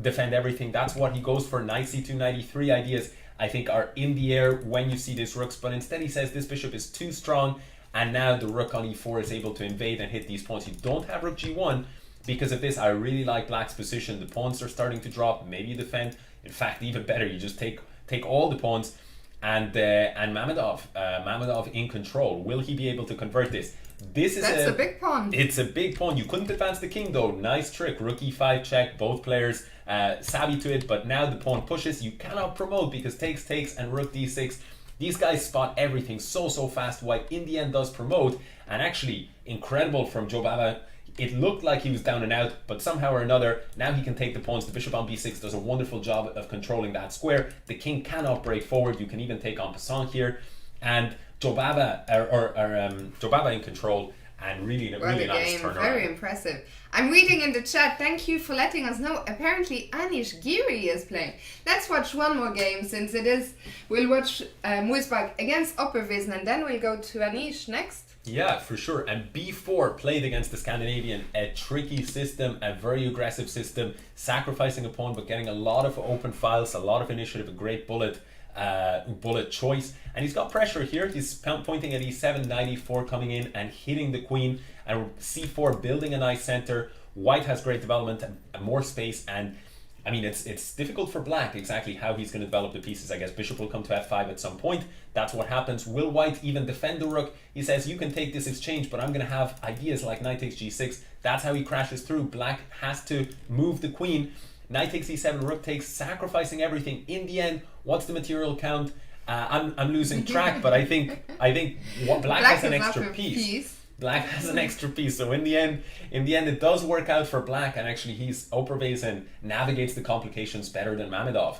defend everything. That's what he goes for. Knight c2, knight e3 ideas, I think, are in the air when you see these rooks, but instead he says this bishop is too strong, and now the rook on e4 is able to invade and hit these pawns. You don't have rook g1 because of this. I really like black's position. The pawns are starting to drop. Maybe you defend. In fact, even better, you just take all the pawns. And Mamedov in control. Will he be able to convert this? That's a big pawn. It's a big pawn. You couldn't advance the king though. Nice trick. Rook e5 check. Both players savvy to it, but now the pawn pushes. You cannot promote because takes, and rook d6. These guys spot everything so fast. White in the end does promote, and actually incredible from Jobava. It looked like he was down and out, but somehow or another, now he can take the pawns. The bishop on b6 does a wonderful job of controlling that square. The king cannot break forward. You can even take en passant here. And Jobava in control, and really What really a nice game, turnaround. very impressive. I'm reading in the chat, thank you for letting us know. Apparently Anish Giri is playing. Let's watch one more game since it is. We'll watch Muisbach against Opperwiesen and then we'll go to Anish next. Yeah, for sure. And B4 played against the Scandinavian, a tricky system, a very aggressive system, sacrificing a pawn but getting a lot of open files, a lot of initiative, a great bullet choice. And he's got pressure here. He's pointing at E7, knight E4 coming in and hitting the queen, and C4 building a nice center. White has great development and more space, and I mean, it's difficult for black exactly how he's going to develop the pieces. I guess bishop will come to F5 at some point. That's what happens. Will white even defend the rook? He says, you can take this exchange, but I'm going to have ideas like knight takes G6. That's how he crashes through. Black has to move the queen. Knight takes E7, rook takes, sacrificing everything. In the end, what's the material count? I'm losing track, but I think black has an extra piece. Black has an extra piece, so in the end it does work out for black, and actually Opperwiesen navigates the complications better than Mamedov.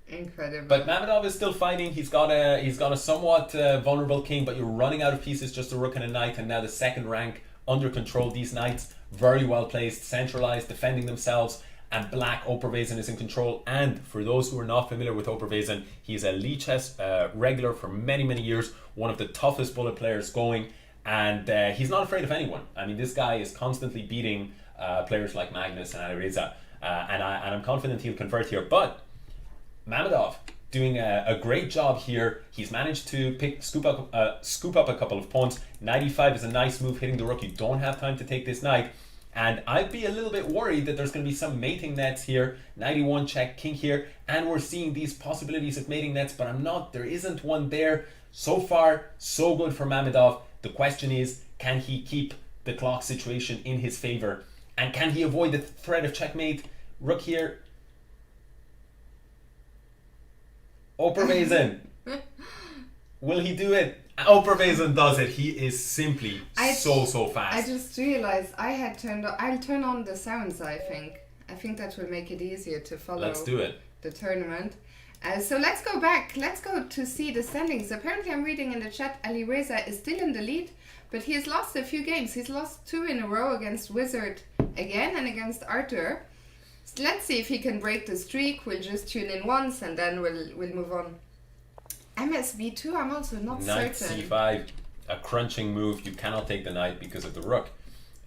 Incredible. But Mamedov is still fighting. He's got a somewhat vulnerable king, but you're running out of pieces, just a rook and a knight, and now the second rank under control. These knights very well placed, centralized, defending themselves. And black, Opperwiesen is in control. And for those who are not familiar with Opperwiesen, he's a Lichess regular for many, many years, one of the toughest bullet players going, and he's not afraid of anyone. I mean, this guy is constantly beating players like Magnus and Alireza, and I'm confident he'll convert here. But Mamedov doing a great job here. He's managed to scoop up a couple of pawns. Knight E5 is a nice move, hitting the rook. You don't have time to take this knight. And I'd be a little bit worried that there's going to be some mating nets here. Knight E1 check, king here, and we're seeing these possibilities of mating nets, but I'm not. There isn't one there. So far, so good for Mamedov. The question is, can he keep the clock situation in his favor? And can he avoid the threat of checkmate? Rook here. Opperwiesen. Will he do it? Opperwiesen does it. He is simply so fast. I just realized I'll turn on the sounds, I think. I think that will make it easier to follow. Let's do it. The tournament. So let's go back. Let's go to see the standings. Apparently I'm reading in the chat Alireza is still in the lead, but he has lost a few games. He's lost 2 in a row against Wizard again and against Arthur. So let's see if he can break the streak. We'll just tune in once and then we'll move on. MSB2, I'm also not Knight certain. C5, a crunching move. You cannot take the knight because of the rook.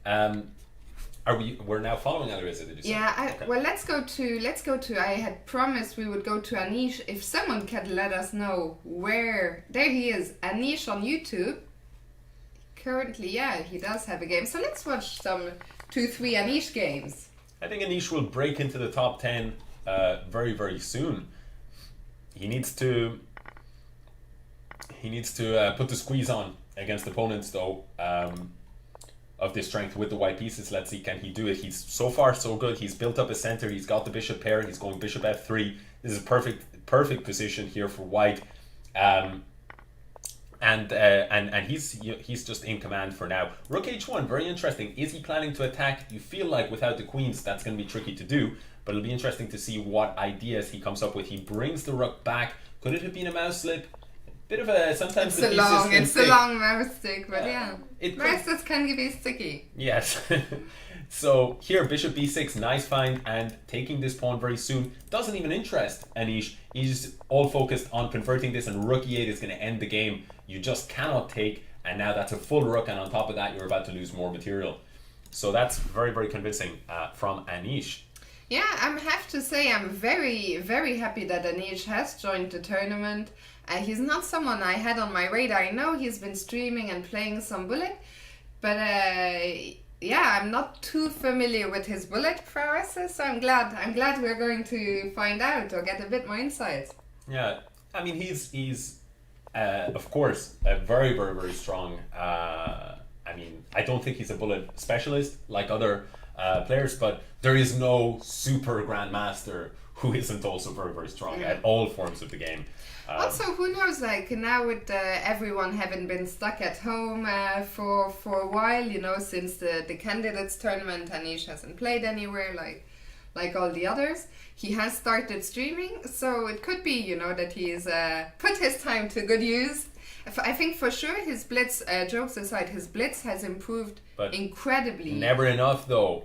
We're now following Alireza, did you say? Yeah, Okay. well, let's go to, I had promised we would go to Anish. If someone can let us know where, there he is, Anish on YouTube. Currently, yeah, he does have a game. So let's watch some 2-3 Anish games. I think Anish will break into the top 10 very, very soon. He needs to put the squeeze on against opponents, though, of this strength with the white pieces. Let's see, can he do it? He's so far so good. He's built up a center. He's got the bishop pair. He's going bishop F3. This is a perfect position here for white. And he's just in command for now. Rook H1, very interesting. Is he planning to attack? You feel like without the queens, that's going to be tricky to do. But it'll be interesting to see what ideas he comes up with. He brings the rook back. Could it have been a mouse slip? Bit of a sometimes It's a long mouse stick, but yeah. Mouses can be sticky. Yes. So here, bishop b6, nice find, and taking this pawn very soon doesn't even interest Anish. He's all focused on converting this, and rook e8 is going to end the game. You just cannot take, and now that's a full rook, and on top of that, you're about to lose more material. So that's very, very convincing from Anish. Yeah, I have to say I'm very, very happy that Anish has joined the tournament. He's not someone I had on my radar. I know he's been streaming and playing some bullet, but yeah, I'm not too familiar with his bullet prowesses, so I'm glad we're going to find out or get a bit more insight. Yeah, I mean, he's of course a very, very, very strong. I mean, I don't think he's a bullet specialist like other players, but there is no super grandmaster who isn't also very, very strong at all forms of the game. Also, who knows, like now with everyone having been stuck at home for a while, you know, since the candidates tournament, Anish hasn't played anywhere like all the others. He has started streaming, so it could be, you know, that he's put his time to good use. I think for sure his blitz, jokes aside, his blitz has improved But incredibly. never enough though.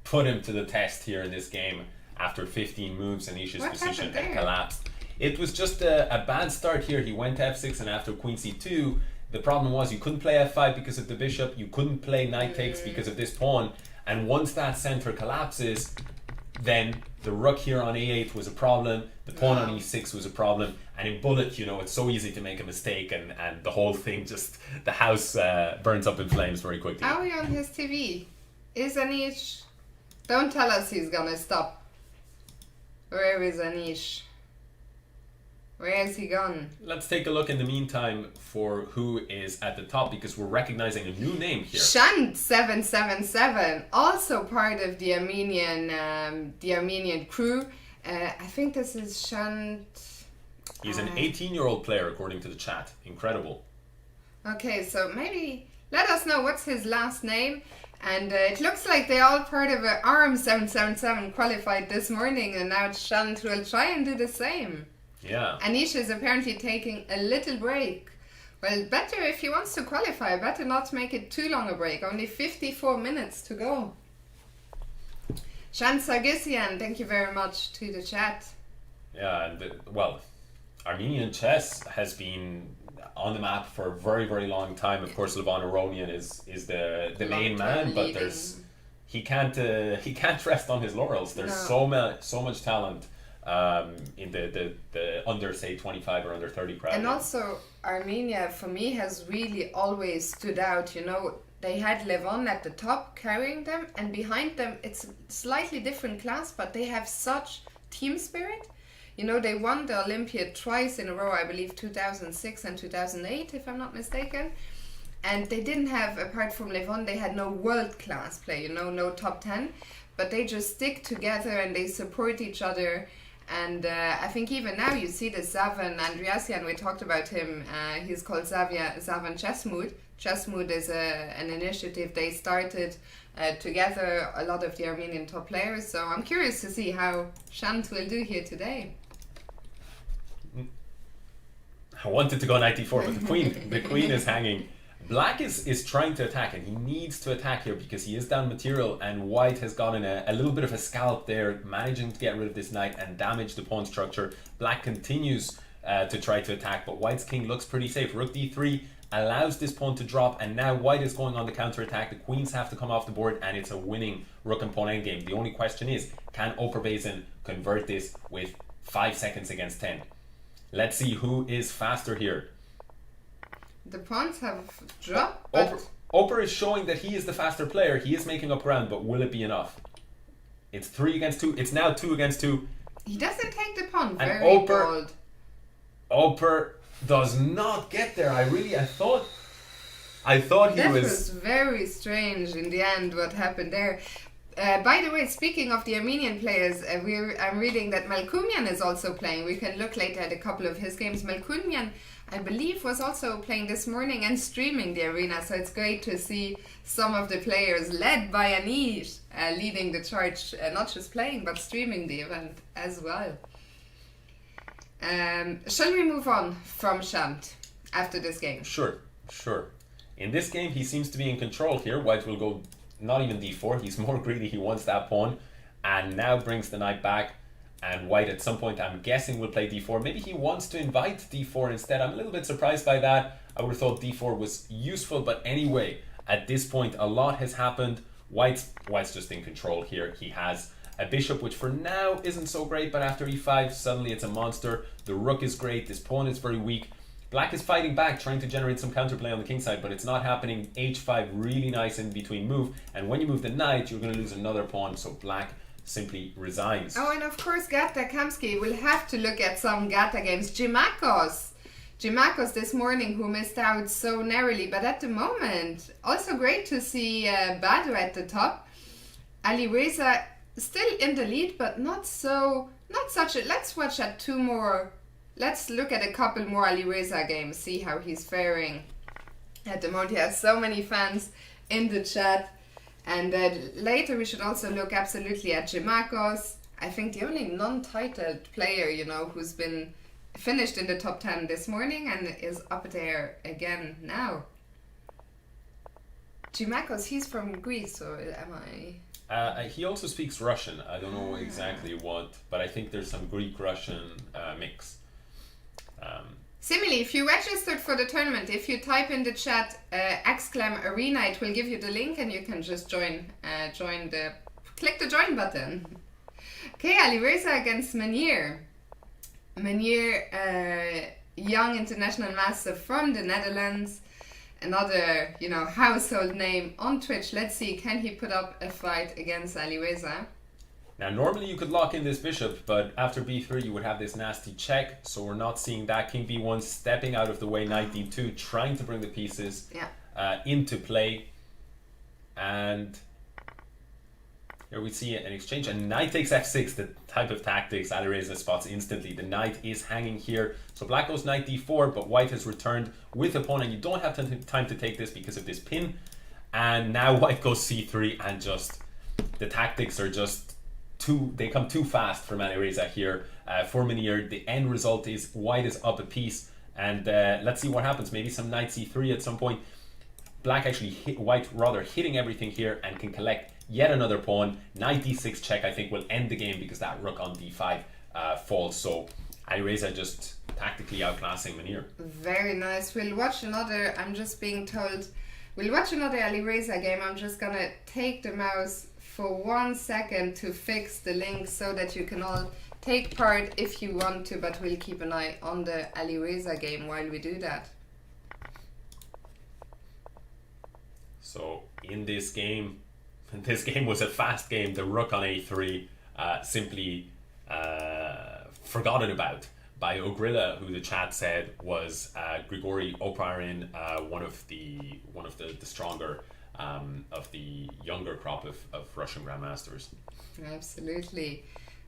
Put him to the test here in this game after 15 moves and Anisha's What position happened had there? collapsed. It was just a bad start here. He went f6 and after queen c2, the problem was you couldn't play f5 because of the bishop, you couldn't play knight takes because of this pawn, and once that center collapses, then the rook here on a8 was a problem, the pawn on e6 was a problem, and in bullet, you know, it's so easy to make a mistake and the whole thing just, the house burns up in flames very quickly. Are we on his TV? Is Anish? Don't tell us he's gonna stop. Where is Anish? Where is he gone? Let's take a look in the meantime for who is at the top, because we're recognizing a new name here. Shant777, also part of the Armenian crew. I think this is Shant. He's an 18-year-old player according to the chat. Incredible. Okay, so maybe let us know what's his last name. And it looks like they're all part of a ARM777 qualified this morning, and now Shant will try and do the same. Yeah. Anish is apparently taking a little break. Well, better if he wants to qualify, better not make it too long a break. Only 54 minutes to go. Shan Sargisian, thank you very much to the chat. Yeah, and well, Armenian chess has been on the map for a very, very long time. Of course, Levon Aronian is the main man, but he can't rest on his laurels. There's so much talent in the under, say, 25 or under 30 crowd. And also Armenia for me has really always stood out. You know, they had Levon at the top carrying them, and behind them it's slightly different class, but they have such team spirit. You know, they won the Olympiad twice in a row, I believe 2006 and 2008 if I'm not mistaken. And they didn't have, apart from Levon, they had no world class play, you know, no top 10, but they just stick together and they support each other. And I think even now you see the Zavan Andreasian, we talked about him, he's called Zavan Chessmood. Chessmood is an initiative they started together, a lot of the Armenian top players. So I'm curious to see how Shant will do here today. I wanted to go knight d4, but the queen is hanging. Black is trying to attack, and he needs to attack here because he is down material, and white has gotten a little bit of a scalp there, managing to get rid of this knight and damage the pawn structure. Black continues to try to attack, but white's king looks pretty safe. Rook d3 allows this pawn to drop, and now white is going on the counter attack. The queens have to come off the board, and it's a winning rook and pawn endgame. The only question is, can Operbazin convert this with 5 seconds against 10? Let's see who is faster here. The pawns have dropped, Oper is showing that he is the faster player. He is making up ground, but will it be enough? It's 3 against 2. It's now 2 against 2. He doesn't take the pawn. Very And bold. Oper does not get there. I thought he That was... was very strange in the end what happened there. By the way, speaking of the Armenian players, I'm reading that Malkumian is also playing. We can look later at a couple of his games. Malkumian, I believe, was also playing this morning and streaming the arena, so it's great to see some of the players led by Anish leading the charge, not just playing but streaming the event as well. Shall we move on from Shant after this game? Sure. In this game, he seems to be in control here. White will go not even d4. He's more greedy. He wants that pawn, and now brings the knight back. And white at some point, I'm guessing, will play d4. Maybe he wants to invite d4 instead. I'm a little bit surprised by that. I would have thought d4 was useful, but anyway, at this point, a lot has happened. White's just in control here. He has a bishop, which for now isn't so great, but after e5, suddenly it's a monster. The rook is great. This pawn is very weak. Black is fighting back, trying to generate some counterplay on the king side, but it's not happening. H5, really nice in between move. And when you move the knight, you're going to lose another pawn, so black simply resigns. Oh, and of course, Gata Kamsky will have to look at some Gata games. Gimakos this morning, who missed out so narrowly, but at the moment, also great to see Badu at the top. Ali Reza still in the lead, but not such a... Let's watch at two more... Let's look at a couple more Ali Reza games, see how he's faring. At the moment, he has so many fans in the chat. And later we should also look absolutely at Gimakos. I think the only non-titled player, you know, who's been finished in the top 10 this morning and is up there again now. Gimakos, he's from Greece, or am I? He also speaks Russian. I don't know exactly what, but I think there's some Greek-Russian mix. Similarly, if you registered for the tournament, if you type in the chat !arena, it will give you the link and you can just click the join button. Okay, Alireza against Meneer. Meneer, young international master from the Netherlands. Another, household name on Twitch. Let's see, can he put up a fight against Alireza? Now, normally you could lock in this bishop, but after b3 you would have this nasty check, so we're not seeing that. King b1 stepping out of the way, knight d2, trying to bring the pieces into play. And here we see an exchange, and knight takes f6, the type of tactics Alireza spots instantly. The knight is hanging here, so black goes knight d4, but white has returned with a pawn, and you don't have time to take this because of this pin. And now white goes c3, and just the tactics are just they come too fast from Alireza here. For Meneer, the end result is white is up a piece, and let's see what happens. Maybe some knight c3 at some point. Black actually hit white, rather hitting everything here, and can collect yet another pawn. Knight d6 check, I think, will end the game because that rook on d5 falls. So Alireza just tactically outclassing Meneer. Very nice. We'll watch another, I'm just being told, we'll watch another Alireza game. I'm just gonna take the mouse for 1 second to fix the link so that you can all take part if you want to, but we'll keep an eye on the Alireza game while we do that. So in this game was a fast game. The rook on a3 simply forgotten about by Ogrilla, who the chat said was Grigori Oparin, one of the stronger of the younger crop of Russian grandmasters. Absolutely.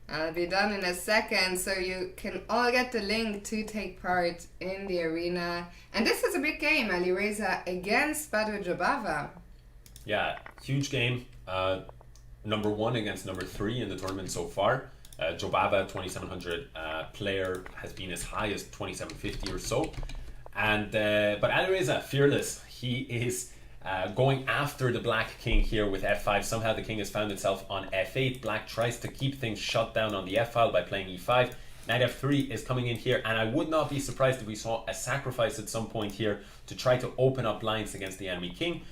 I'll be done in a second, so you can all get the link to take part in the arena. And this is a big game, Alireza against Badr Jobava. Yeah, huge game. Number 1 against number 3 in the tournament so far. Jobava, 2700 player, has been as high as 2750 or so. And but Alireza, fearless. He is going after the black king here with f5. Somehow the king has found itself on f8. Black tries to keep things shut down on the f-file by playing e5. Knight f3 is coming in here, and I would not be surprised if we saw a sacrifice at some point here to try to open up lines against the enemy king.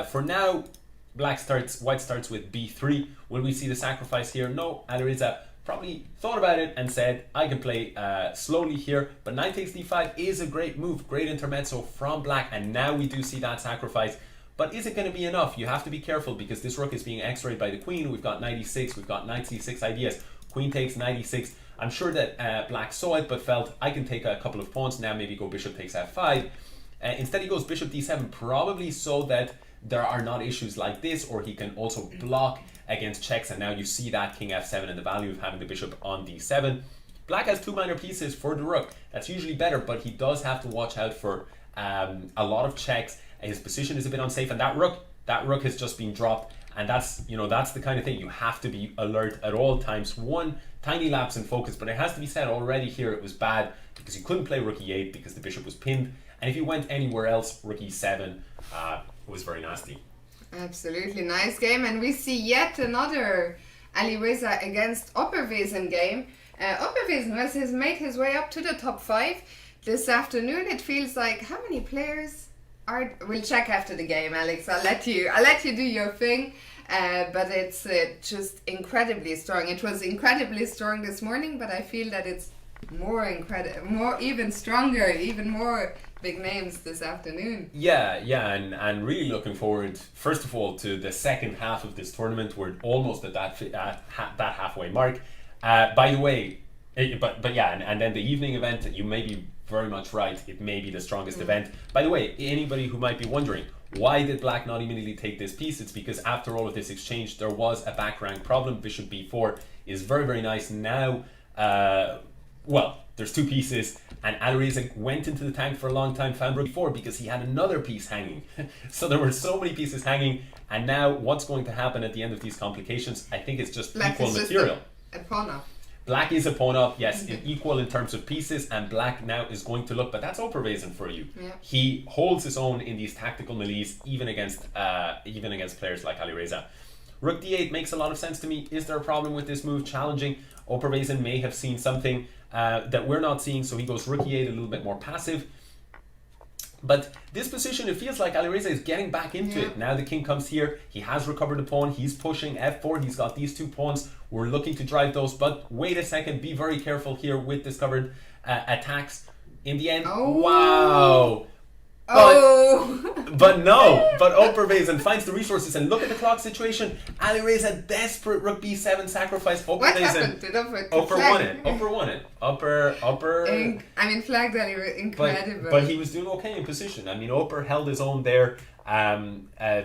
For now, white starts with b3. Will we see the sacrifice here? No. Alireza probably thought about it and said, I can play slowly here, but knight takes d5 is a great move, great intermezzo from black, and now we do see that sacrifice. But is it going to be enough? You have to be careful because this rook is being x-rayed by the queen. We've got knight e6, we've got knight c6 ideas. Queen takes knight e6. I'm sure that black saw it but felt, I can take a couple of pawns now, maybe go bishop takes f5. Instead he goes bishop d7, probably so that there are not issues like this, or he can also block against checks, and now you see that king f7 and the value of having the bishop on d7. Black has 2 minor pieces for the rook. That's usually better, but he does have to watch out for a lot of checks. His position is a bit unsafe, and that rook has just been dropped, and that's the kind of thing you have to be alert at all times. One tiny lapse in focus, but it has to be said already here it was bad because you couldn't play rook e8 because the bishop was pinned, and if you went anywhere else, rook e7 was very nasty. Absolutely nice game, and we see yet another Alireza against Opperwesen game. Opperwesen has made his way up to the top 5 this afternoon. It feels like, how many players are? We'll check after the game, Alex. I'll let you do your thing. But it's just incredibly strong. It was incredibly strong this morning, but I feel that it's even stronger, even more big names this afternoon. Yeah, and really looking forward, first of all, to the second half of this tournament. We're almost at that halfway mark. By the way, but yeah, and then the evening event, you may be very much right, it may be the strongest event. By the way, anybody who might be wondering, why did black not immediately take this piece? It's because after all of this exchange, there was a back rank problem. Bishop b4 is very, very nice. Now, well, there's 2 pieces, and Alireza went into the tank for a long time, found rook b4 because he had another piece hanging. So there were so many pieces hanging, and now what's going to happen at the end of these complications? I think it's just black equal is material. Just a pawn up. Black is a pawn up, yes, equal in terms of pieces, and Black now is going to look, but that's Opervasen for you. Yeah. He holds his own in these tactical melees, even against players like Alireza. Rook d8 makes a lot of sense to me. Is there a problem with this move? Challenging. Opervasen may have seen something that we're not seeing, so he goes Rook e8, a little bit more passive. But this position, it feels like Alireza is getting back into it. Now the king comes here. He has recovered the pawn. He's pushing f4. He's got these 2 pawns. We're looking to drive those. But wait a second. Be very careful here with discovered attacks. In the end, wow. But no. But Opervasen finds the resources. And look at the clock situation. Alireza desperate Rook b7 sacrifice. What happened? Did Upper won it. Upper. I mean, flag Alireza, incredible. But he was doing okay in position. I mean, Upper held his own there.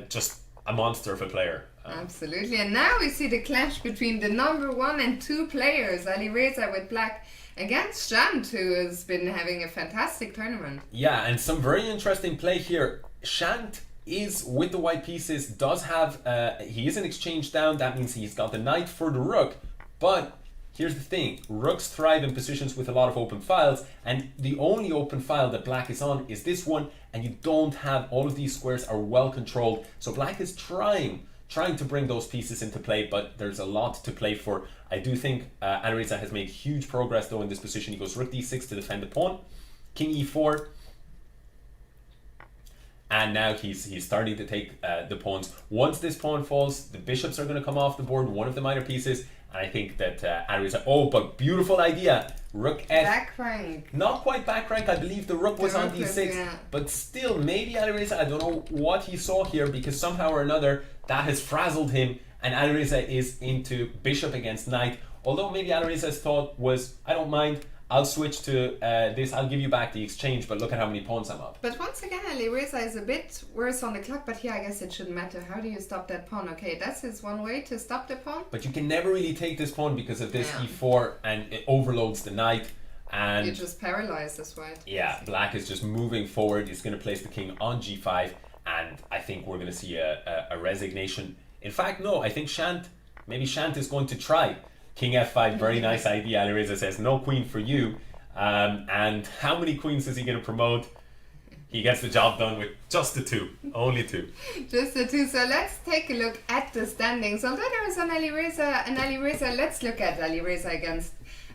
Just a monster of a player. Absolutely. And now we see the clash between the number 1 and 2 players. Alireza with Black against Shant, who has been having a fantastic tournament. Yeah, and some very interesting play here. Shant is with the white pieces, does have, he is an exchange down. That means he's got the knight for the rook. But here's the thing, rooks thrive in positions with a lot of open files, and the only open file that Black is on is this one, and you don't have, all of these squares are well controlled. So Black is trying to bring those pieces into play, but there's a lot to play for. I do think Alireza has made huge progress though in this position. He goes Rook d6 to defend the pawn, King e4, and now he's starting to take the pawns. Once this pawn falls, the bishops are going to come off the board, one of the minor pieces, and I think that Alireza, but beautiful idea, Rook f. Back rank. Not quite back rank, I believe the rook was on d6, but still, maybe Alireza, I don't know what he saw here, because somehow or another that has frazzled him, and Alireza is into bishop against knight. Although maybe Alireza's thought was, I don't mind, I'll switch to this, I'll give you back the exchange, but look at how many pawns I'm up. But once again, Alireza is a bit worse on the clock, but here I guess it shouldn't matter. How do you stop that pawn? Okay, that's his one way to stop the pawn. But you can never really take this pawn because of this e4, and it overloads the knight. And you just paralyze this white. Yeah, Black is just moving forward. He's going to place the king on g5, and I think we're going to see a resignation. In fact, no, I think maybe Shant is going to try. King f5, very nice idea. Alireza says, no queen for you. And how many queens is he going to promote? He gets the job done with just the 2. Only 2. Just the 2. So let's take a look at the standings. Although there is an Alireza, let's look at Alireza against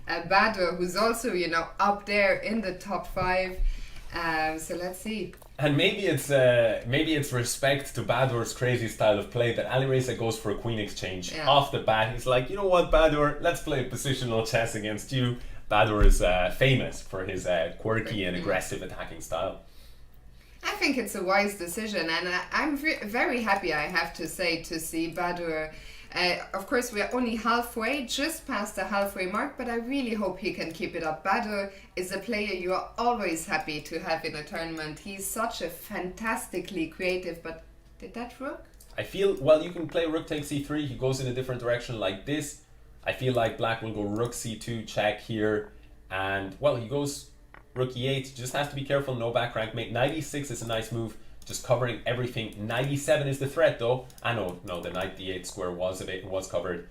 Badur, who's also, up there in the top 5. So let's see. And maybe it's respect to Badur's crazy style of play that Alireza goes for a queen exchange off the bat. He's like, you know what, Badur, let's play positional chess against you. Badur is famous for his quirky and aggressive attacking style. I think it's a wise decision, and I'm very happy, I have to say, to see Badur. Of course, we're only halfway, just past the halfway mark, but I really hope he can keep it up. Badur is a player you are always happy to have in a tournament. He's such a fantastically creative, but did that rook? I feel, well, you can play rook takes c3, he goes in a different direction like this. I feel like Black will go rook c2 check here, and, well, he goes rook e8, just has to be careful, no back rank mate. Knight e6 is a nice move, just covering everything. Knight e7 is the threat though. No, the knight d8 square was covered.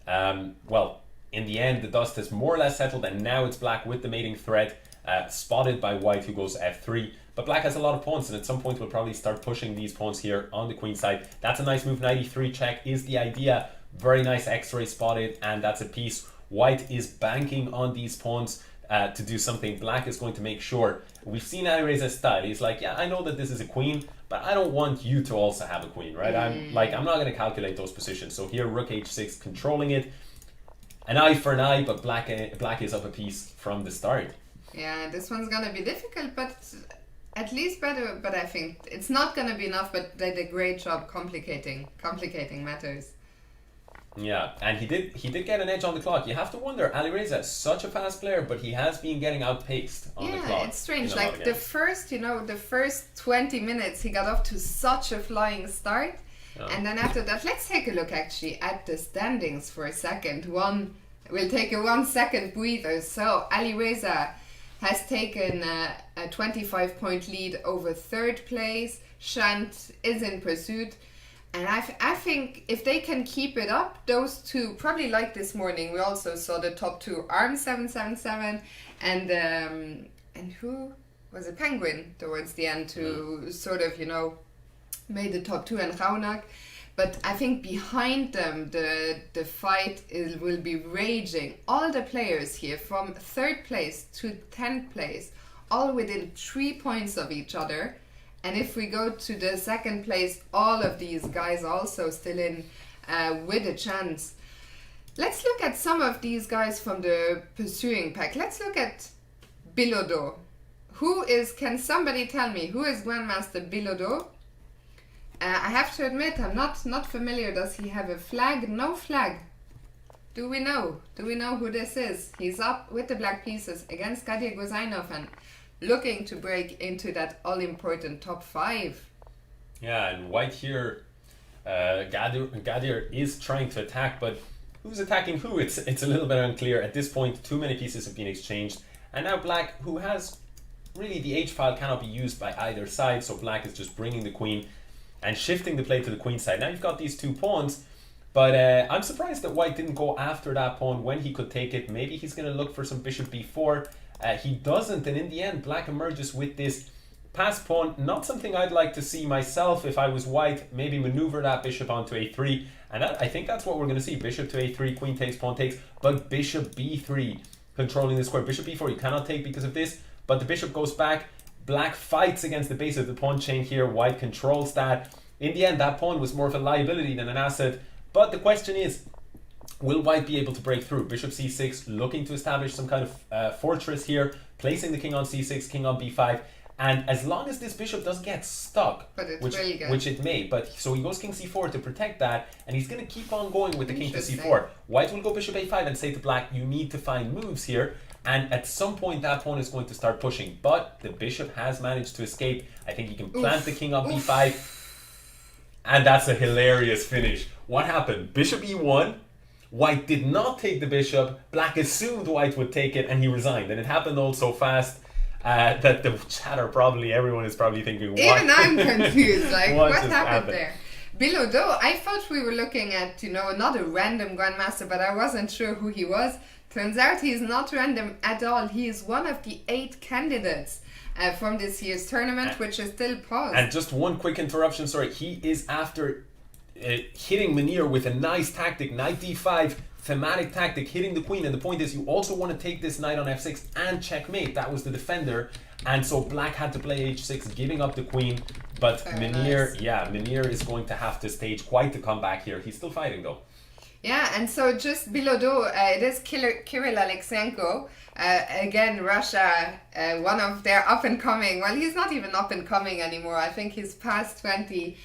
Well, in the end, the dust has more or less settled, and now it's Black with the mating threat, spotted by White, who goes f3. But Black has a lot of pawns, and at some point we'll probably start pushing these pawns here on the queen side. That's a nice move. Knight e3 check is the idea. Very nice x-ray spotted, and that's a piece. White is banking on these pawns to do something. Black is going to make sure. We've seen Alireza's style. He's like, yeah, I know that this is a queen, but I don't want you to also have a queen, right? I'm not going to calculate those positions. So here, rook h6, controlling it. An eye for an eye, but Black is up a piece from the start. Yeah, this one's going to be difficult, but at least better. But I think it's not going to be enough, but they did a great job complicating matters. Yeah, and he did get an edge on the clock. You have to wonder, Alireza is such a fast player, but he has been getting outpaced on the clock. Yeah, it's strange. Like the first 20 minutes, he got off to such a flying start. Oh. And then after that, let's take a look actually at the standings for a second. We'll take a 1 second breather. So Alireza has taken a 25-point lead over third place. Shant is in pursuit. And I think if they can keep it up, those two, probably like this morning, we also saw the top two, Arm 777 and who was a Penguin towards the end, who sort of, made the top two, and Raunak. But I think behind them, the fight will be raging. All the players here, from 3rd place to 10th place, all within 3 points of each other. And if we go to the 2nd place, all of these guys also still in with a chance. Let's look at some of these guys from the pursuing pack. Let's look at Bilodeau. Can somebody tell me, who is Grandmaster Bilodeau? I have to admit, I'm not familiar. Does he have a flag? No flag. Do we know? Do we know who this is? He's up with the black pieces against Gadir Gozainov and looking to break into that all-important top 5. Yeah, and white here, Gadir is trying to attack, but who's attacking who? It's a little bit unclear. At this point, too many pieces have been exchanged. And now black, who has really the H file, cannot be used by either side, so black is just bringing the queen and shifting the play to the queen side. Now you've got these 2 pawns, but I'm surprised that white didn't go after that pawn when he could take it. Maybe he's going to look for some bishop b4. He doesn't, and in the end, black emerges with this passed pawn. Not something I'd like to see myself if I was white. Maybe maneuver that bishop onto a3, and I think that's what we're going to see. Bishop to a3, queen takes, pawn takes, but bishop b3 controlling the square. Bishop b4 you cannot take because of this, but the bishop goes back. Black fights against the base of the pawn chain here. White controls that. In the end, that pawn was more of a liability than an asset, but the question is, will white be able to break through? Bishop c6, looking to establish some kind of fortress here, placing the king on c6, king on b5, and as long as this bishop doesn't get stuck, which it may, but so he goes king c4 to protect that, and he's going to keep on going with the king to c4. White will go bishop a5 and say to black, you need to find moves here, and at some point that pawn is going to start pushing, but the bishop has managed to escape. I think he can plant the king on b5, and that's a hilarious finish. What happened? Bishop e1, white did not take the bishop, black assumed white would take it, and he resigned. And it happened all so fast that the chatter everyone is probably thinking, what? Even I'm confused, like, what happened there? Bilodeau, I thought we were looking at, not a random grandmaster, but I wasn't sure who he was. Turns out he's not random at all. He is one of the 8 candidates from this year's tournament, which is still paused. And just one quick interruption, sorry. He is after hitting Munir with a nice tactic, knight d5, thematic tactic, hitting the queen. And the point is, you also want to take this knight on f6 and checkmate. That was the defender. And so black had to play h6, giving up the queen. But Munir is going to have to stage quite the comeback here. He's still fighting though. Yeah, and so just Bilodeau, it is Kirill Alexenko. Again, Russia, one of their up-and-coming, well, he's not even up-and-coming anymore. I think he's past 20,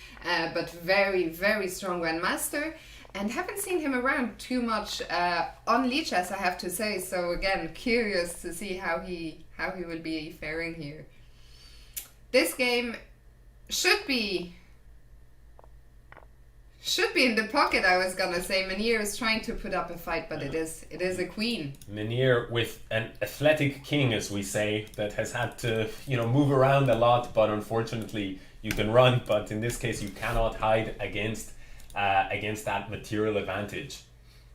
but very, very strong grandmaster. And haven't seen him around too much on Lichess, I have to say. So again, curious to see how he will be faring here. This game should be in the pocket, I was gonna say. Munir is trying to put up a fight, but it is a queen. Munir with an athletic king, as we say, that has had to move around a lot, but unfortunately you can run, but in this case you cannot hide against that material advantage.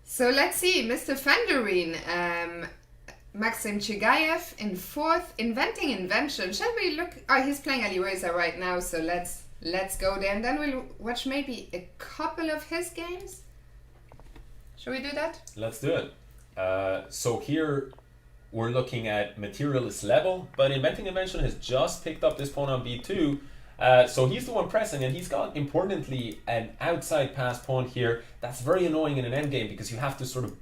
So let's see, Mr. Fenderine, Maxim Chigayev in 4th, Inventing Invention. Shall we look? Oh, he's playing Aliweza right now, so let's go there, and then we'll watch maybe a couple of his games. Shall we do that? Let's do it. So here we're looking at materialist level, but Inventing Invention has just picked up this pawn on b2. So he's the one pressing, and he's got, importantly, an outside pass pawn here. That's very annoying in an endgame because you have to sort of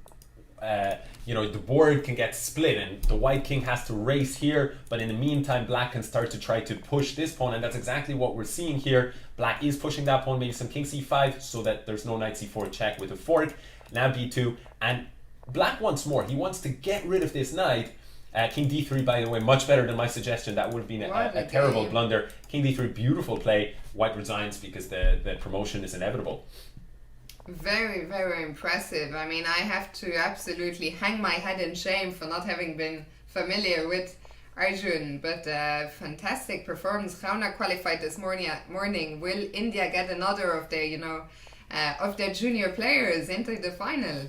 the board can get split and the white king has to race here, but in the meantime black can start to try to push this pawn, and that's exactly what we're seeing here. Black is pushing that pawn, maybe some king c5 so that there's no knight c4 check with a fork. Now b2, and black wants more. He wants to get rid of this knight. King d3, by the way, much better than my suggestion. That would have been a terrible blunder. King d3, beautiful play. White resigns because the promotion is inevitable. Very, very impressive. I mean, I have to absolutely hang my head in shame for not having been familiar with Arjun, but fantastic performance. Raunak qualified this morning. Will India get another of their, of their junior players into the final?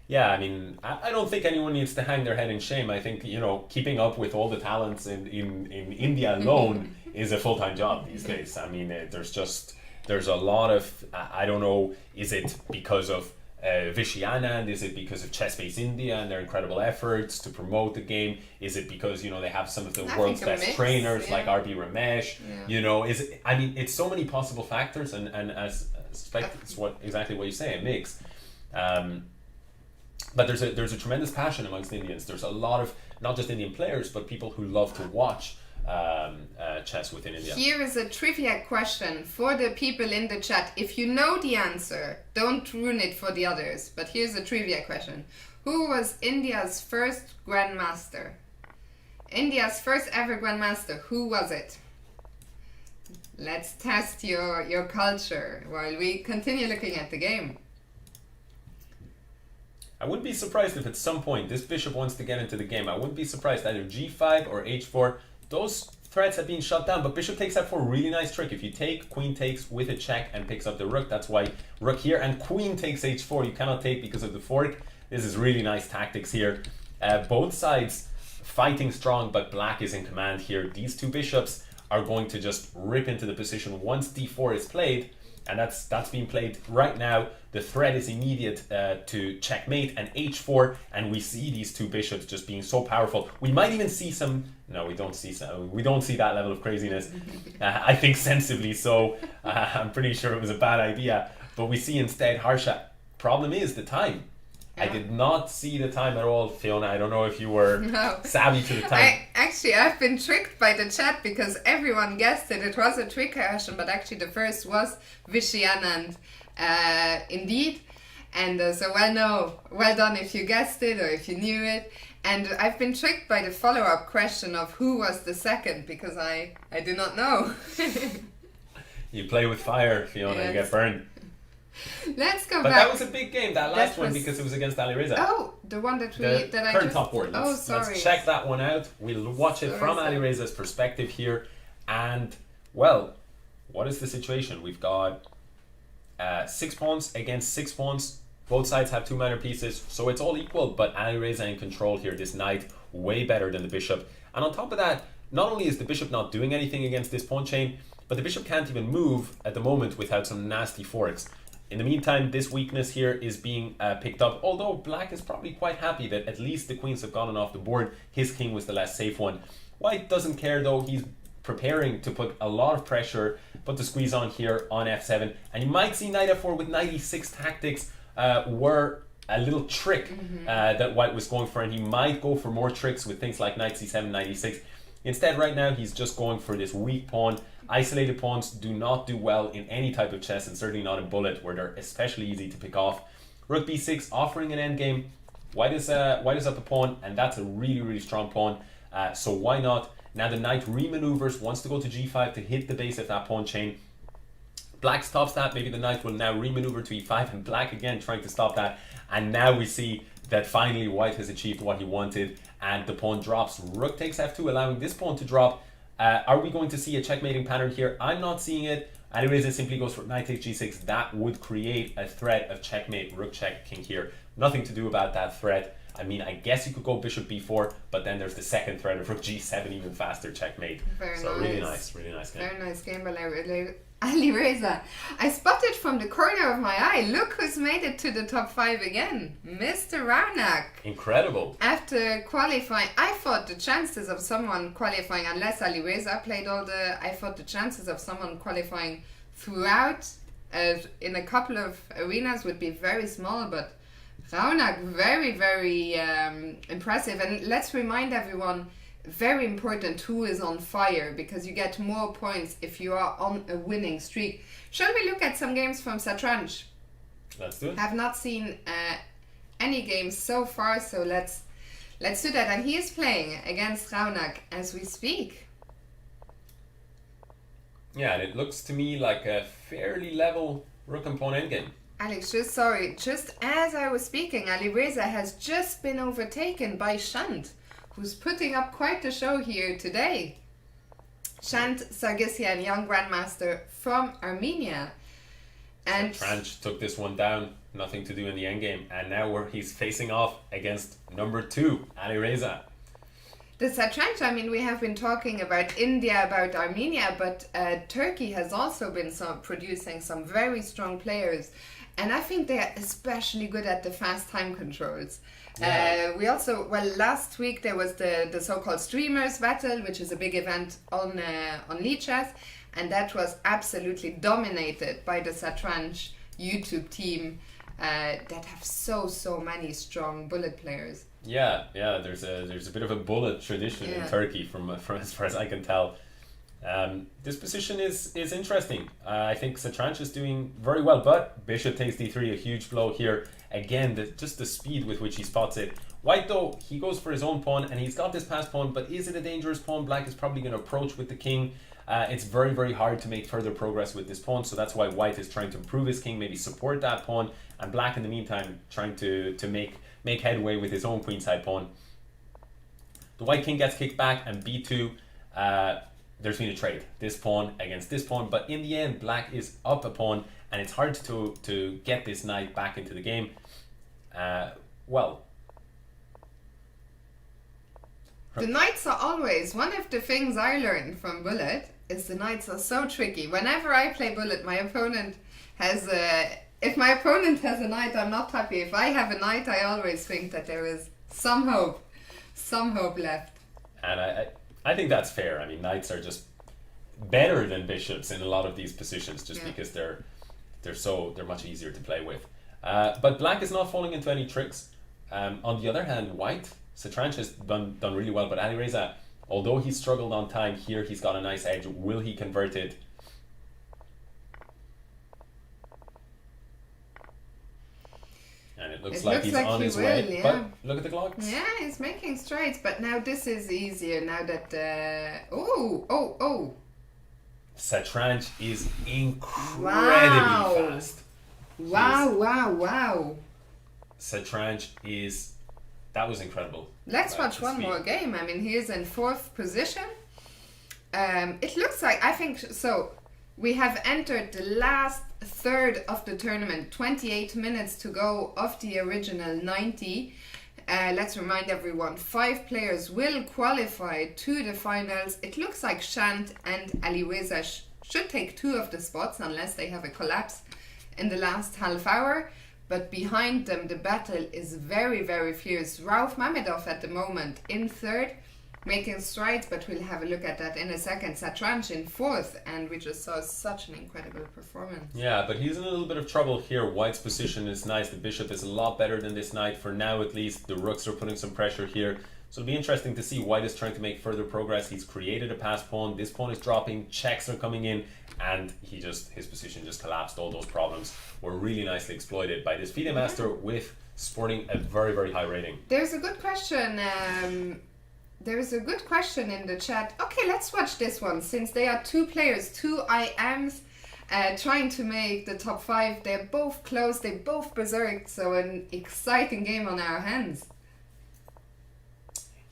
Yeah, I mean, I don't think anyone needs to hang their head in shame. I think, keeping up with all the talents in India alone is a full-time job these days. I mean, there's a lot of, I don't know, is it because of Vishianand? Is it because of Chess-Based India and their incredible efforts to promote the game? Is it because, they have some of the world's best trainers like RB Ramesh? Yeah. It's so many possible factors, and as I suspect it's exactly what you say, a mix. But there's a tremendous passion amongst Indians. There's a lot of, not just Indian players, but people who love to watch chess within India. Here is a trivia question for the people in the chat. If you know the answer, don't ruin it for the others. But here's a trivia question. Who was India's first grandmaster? India's first ever grandmaster. Who was it? Let's test your culture while we continue looking at the game. I wouldn't be surprised if at some point this bishop wants to get into the game. I wouldn't be surprised either g5 or h4. Those threats have been shut down, but bishop takes f4, really nice trick. If you take, queen takes with a check and picks up the rook. That's why rook here, and queen takes h4. You cannot take because of the fork. This is really nice tactics here. Both sides fighting strong, but black is in command here. These two bishops are going to just rip into the position once d4 is played, and that's being played right now. The threat is immediate to checkmate and h4, and we see these two bishops just being so powerful. We might even see some. No, we don't see that level of craziness. I think sensibly so. I'm pretty sure it was a bad idea, but we see instead Harsha. Problem is the time. Yeah. I did not see the time at all, Fiona. I don't know if you were savvy to the time. I've been tricked by the chat because everyone guessed it. It was a trick question, but actually the first was Vishianand, indeed. And so well done if you guessed it or if you knew it. And I've been tricked by the follow-up question of who was the second, because I do not know. You play with fire, Fiona, yes. You get burned. Let's go back. But that was a big game, that last one, because it was against Ali Reza. Oh, the one that I current top board. Let's check that one out. We'll watch it from Ali Reza's perspective here. And, well, what is the situation? We've got 6 pawns against 6 pawns. Both sides have 2 minor pieces, so it's all equal, but Ali Reza in control here. This knight, way better than the bishop. And on top of that, not only is the bishop not doing anything against this pawn chain, but the bishop can't even move at the moment without some nasty forks. In the meantime, this weakness here is being picked up, although black is probably quite happy that at least the queens have gotten off the board. His king was the less safe one. White doesn't care though. He's preparing to put a lot of pressure, put the squeeze on here on f7. And you might see knight f4 with knight e6 tactics were a little trick that white was going for, and he might go for more tricks with things like knight c7, knight e6. Instead, right now, he's just going for this weak pawn. Isolated pawns do not do well in any type of chess, and certainly not in bullet, where they're especially easy to pick off. Rook b6 offering an endgame. White is up a pawn, and that's a really, really strong pawn. So why not? Now the knight remaneuvers, wants to go to g5 to hit the base of that pawn chain. Black stops that. Maybe the knight will now remaneuver to e5, and black again trying to stop that. And now we see that finally white has achieved what he wanted, and the pawn drops. Rook takes f2, allowing this pawn to drop. Are we going to see a checkmating pattern here? I'm not seeing it. Anyways, it simply goes for knight takes g6. That would create a threat of checkmate, rook check king here. Nothing to do about that threat. I mean, I guess you could go bishop b4, but then there's the second threat of rook g7, even faster checkmate. Very so nice. Really nice game. Very nice game by Ali Reza. I spotted from the corner of my eye, look who's made it to the top 5 again. Mr. Raunak. Incredible. After qualifying, I thought the chances of someone qualifying, unless Ali Reza played I thought the chances of someone qualifying throughout in a couple of arenas would be very small, but Raunak, very, very impressive. And let's remind everyone, very important, who is on fire, because you get more points if you are on a winning streak. Shall we look at some games from Satranj? Let's do it. Have not seen any games so far, so let's do that. And he is playing against Raunak as we speak. Yeah, and it looks to me like a fairly level rook and pawn endgame. Alex, just as I was speaking, Ali Reza has just been overtaken by Shant, who's putting up quite a show here today. Shant Sargsyan, young grandmaster from Armenia. And Satranch took this one down, nothing to do in the endgame, and now he's facing off against number 2, Alireza. the Satranch, I mean, we have been talking about India, about Armenia, but Turkey has also been producing some very strong players, and I think they are especially good at the fast time controls. Yeah. We also, last week there was the so-called Streamers Battle, which is a big event on Lichess, and that was absolutely dominated by the Satranch YouTube team that have so many strong bullet players. Yeah, there's a bit of a bullet tradition in Turkey from as far as I can tell. This position is interesting. I think Satranch is doing very well, but bishop takes d3, a huge blow here. Again, just the speed with which he spots it. White, though, he goes for his own pawn, and he's got this passed pawn, but is it a dangerous pawn? Black is probably going to approach with the king. It's very, very hard to make further progress with this pawn, so that's why White is trying to improve his king, maybe support that pawn, and Black, in the meantime, trying to make headway with his own queenside pawn. The White king gets kicked back, and b2, there's been a trade. This pawn against this pawn, but in the end, Black is up a pawn, and it's hard to get this knight back into the game. The knights are always, one of the things I learned from Bullet is the knights are so tricky. Whenever I play Bullet, my opponent has if my opponent has a knight, I'm not happy. If I have a knight, I always think that there is some hope left. And I think that's fair. I mean, knights are just better than bishops in a lot of these positions, just because they're much easier to play with. But Black is not falling into any tricks. On the other hand, White, Satranch has done really well, but Alireza, although he struggled on time here, he's got a nice edge. Will he convert it? And it looks like he's on his way. Yeah. But look at the clocks. Yeah, he's making strides, but now this is easier now that Satranch is incredibly fast. Wow. Satranch is... That was incredible. Let's watch one more game. I mean, he is in 4th position. It looks like, I think, so we have entered the last third of the tournament, 28 minutes to go of the original 90. Let's remind everyone, 5 players will qualify to the finals. It looks like Shant and Alireza should take 2 of the spots unless they have a collapse in the last half hour. But behind them, the battle is very, very fierce. Rauf Mamedov at the moment in 3rd, making strides, but we'll have a look at that in a second. Satranch in 4th, and we just saw such an incredible performance. Yeah, but he's in a little bit of trouble here. White's position is nice. The bishop is a lot better than this knight for now, at least. The rooks are putting some pressure here. So it'll be interesting to see. White is trying to make further progress. He's created a pass pawn. This pawn is dropping. Checks are coming in. And his position just collapsed. All those problems were really nicely exploited by this FIDE master with sporting a very, very high rating. There's a good question. There's a good question in the chat. Okay, let's watch this one. Since they are 2 players, 2 IMs trying to make the top 5. They're both close. They both berserked. So an exciting game on our hands.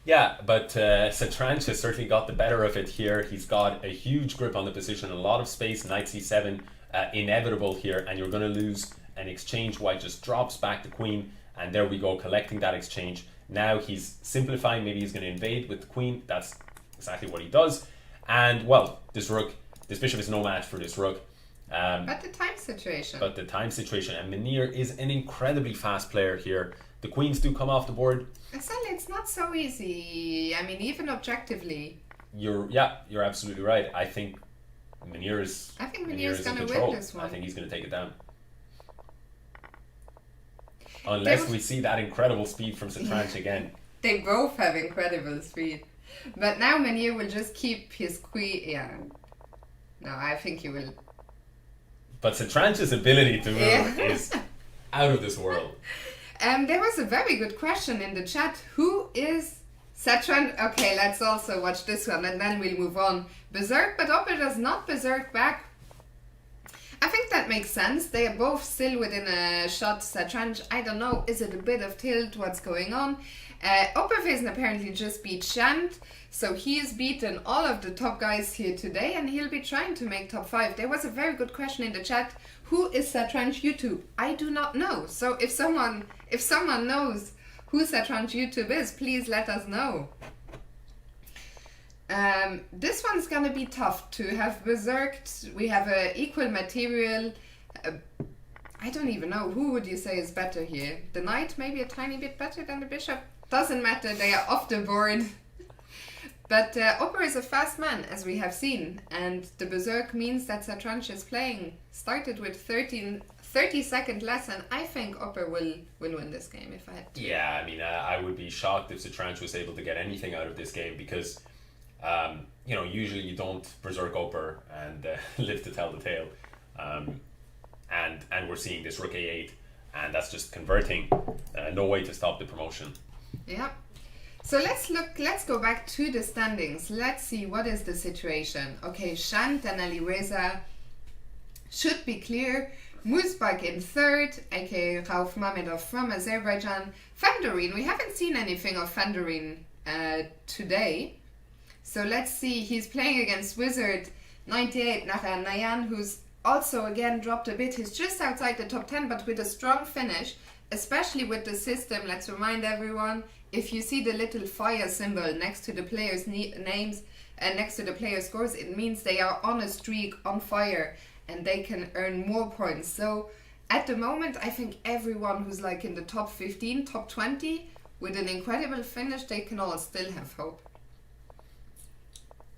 Yeah, but Satranch has certainly got the better of it here. He's got a huge grip on the position, a lot of space. Knight c7, inevitable here, and you're going to lose an exchange. White just drops back the queen, and there we go, collecting that exchange. Now he's simplifying. Maybe he's going to invade with the queen. That's exactly what he does. And, well, this bishop is no match for this rook. But the time situation. And Munir is an incredibly fast player here. The queens do come off the board. It's not so easy. I mean, even objectively. You're absolutely right. I think Munir is going to win this one. I think he's going to take it down. Unless we see that incredible speed from Satranch again. They both have incredible speed. But now Munir will just keep his queen. Yeah. No, I think he will. But Satranch's ability to move is out of this world. There was a very good question in the chat. Who is Satranch? Okay, let's also watch this one and then we'll move on. Berserk, but Opel does not berserk back. I think that makes sense. They are both still within a shot. Satranj, I don't know, is it a bit of tilt? What's going on? Opperfesen apparently just beat Shant, so he's beaten all of the top guys here today, and he'll be trying to make top 5. There was a very good question in the chat. Who is Satranj YouTube? I do not know. So if someone knows who Satranj YouTube is, please let us know. This one's gonna be tough to have berserked. We have equal material. I don't even know, who would you say is better here? The knight maybe a tiny bit better than the bishop? Doesn't matter, they are off the board. But Opper is a fast man, as we have seen, and the berserk means that Satranj is playing. Started with 30 seconds less, and I think Opper will win this game if I had to. Yeah, I mean, I would be shocked if Satranj was able to get anything out of this game because, you know, usually you don't berserk Opper and live to tell the tale. And we're seeing this rook a8, and that's just converting. No way to stop the promotion. Yeah. So let's go back to the standings. Let's see what is the situation. Okay, Shant and Alireza should be clear. Muzbak in third, aka Rauf Mamedov from Azerbaijan. Fandorin, we haven't seen anything of Fandorin today. So let's see, he's playing against Wizard 98 Naran Nayan, who's also again dropped a bit. He's just outside the top 10, but with a strong finish, especially with the system. Let's remind everyone, if you see the little fire symbol next to the players' names and next to the players' scores, it means they are on a streak, on fire, and they can earn more points. So at the moment, I think everyone who's like in the top 15, top 20, with an incredible finish, they can all still have hope.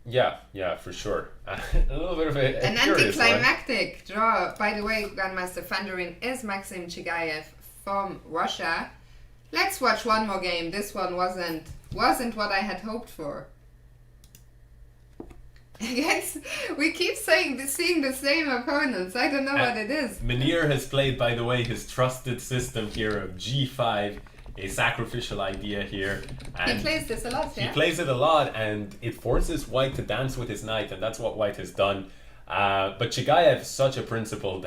Yeah, for sure. A little bit of an anticlimactic draw. By the way, Grandmaster Fandorin is Maxim Chigayev from Russia. Let's watch one more game. This one wasn't what I had hoped for. Yes, we keep seeing the same opponents. I don't know what it is. Munir has played, by the way, his trusted system here of g5, a sacrificial idea here. And he plays this a lot, yeah? He plays it a lot, and it forces White to dance with his knight, and that's what White has done. But Chigayev is such a principled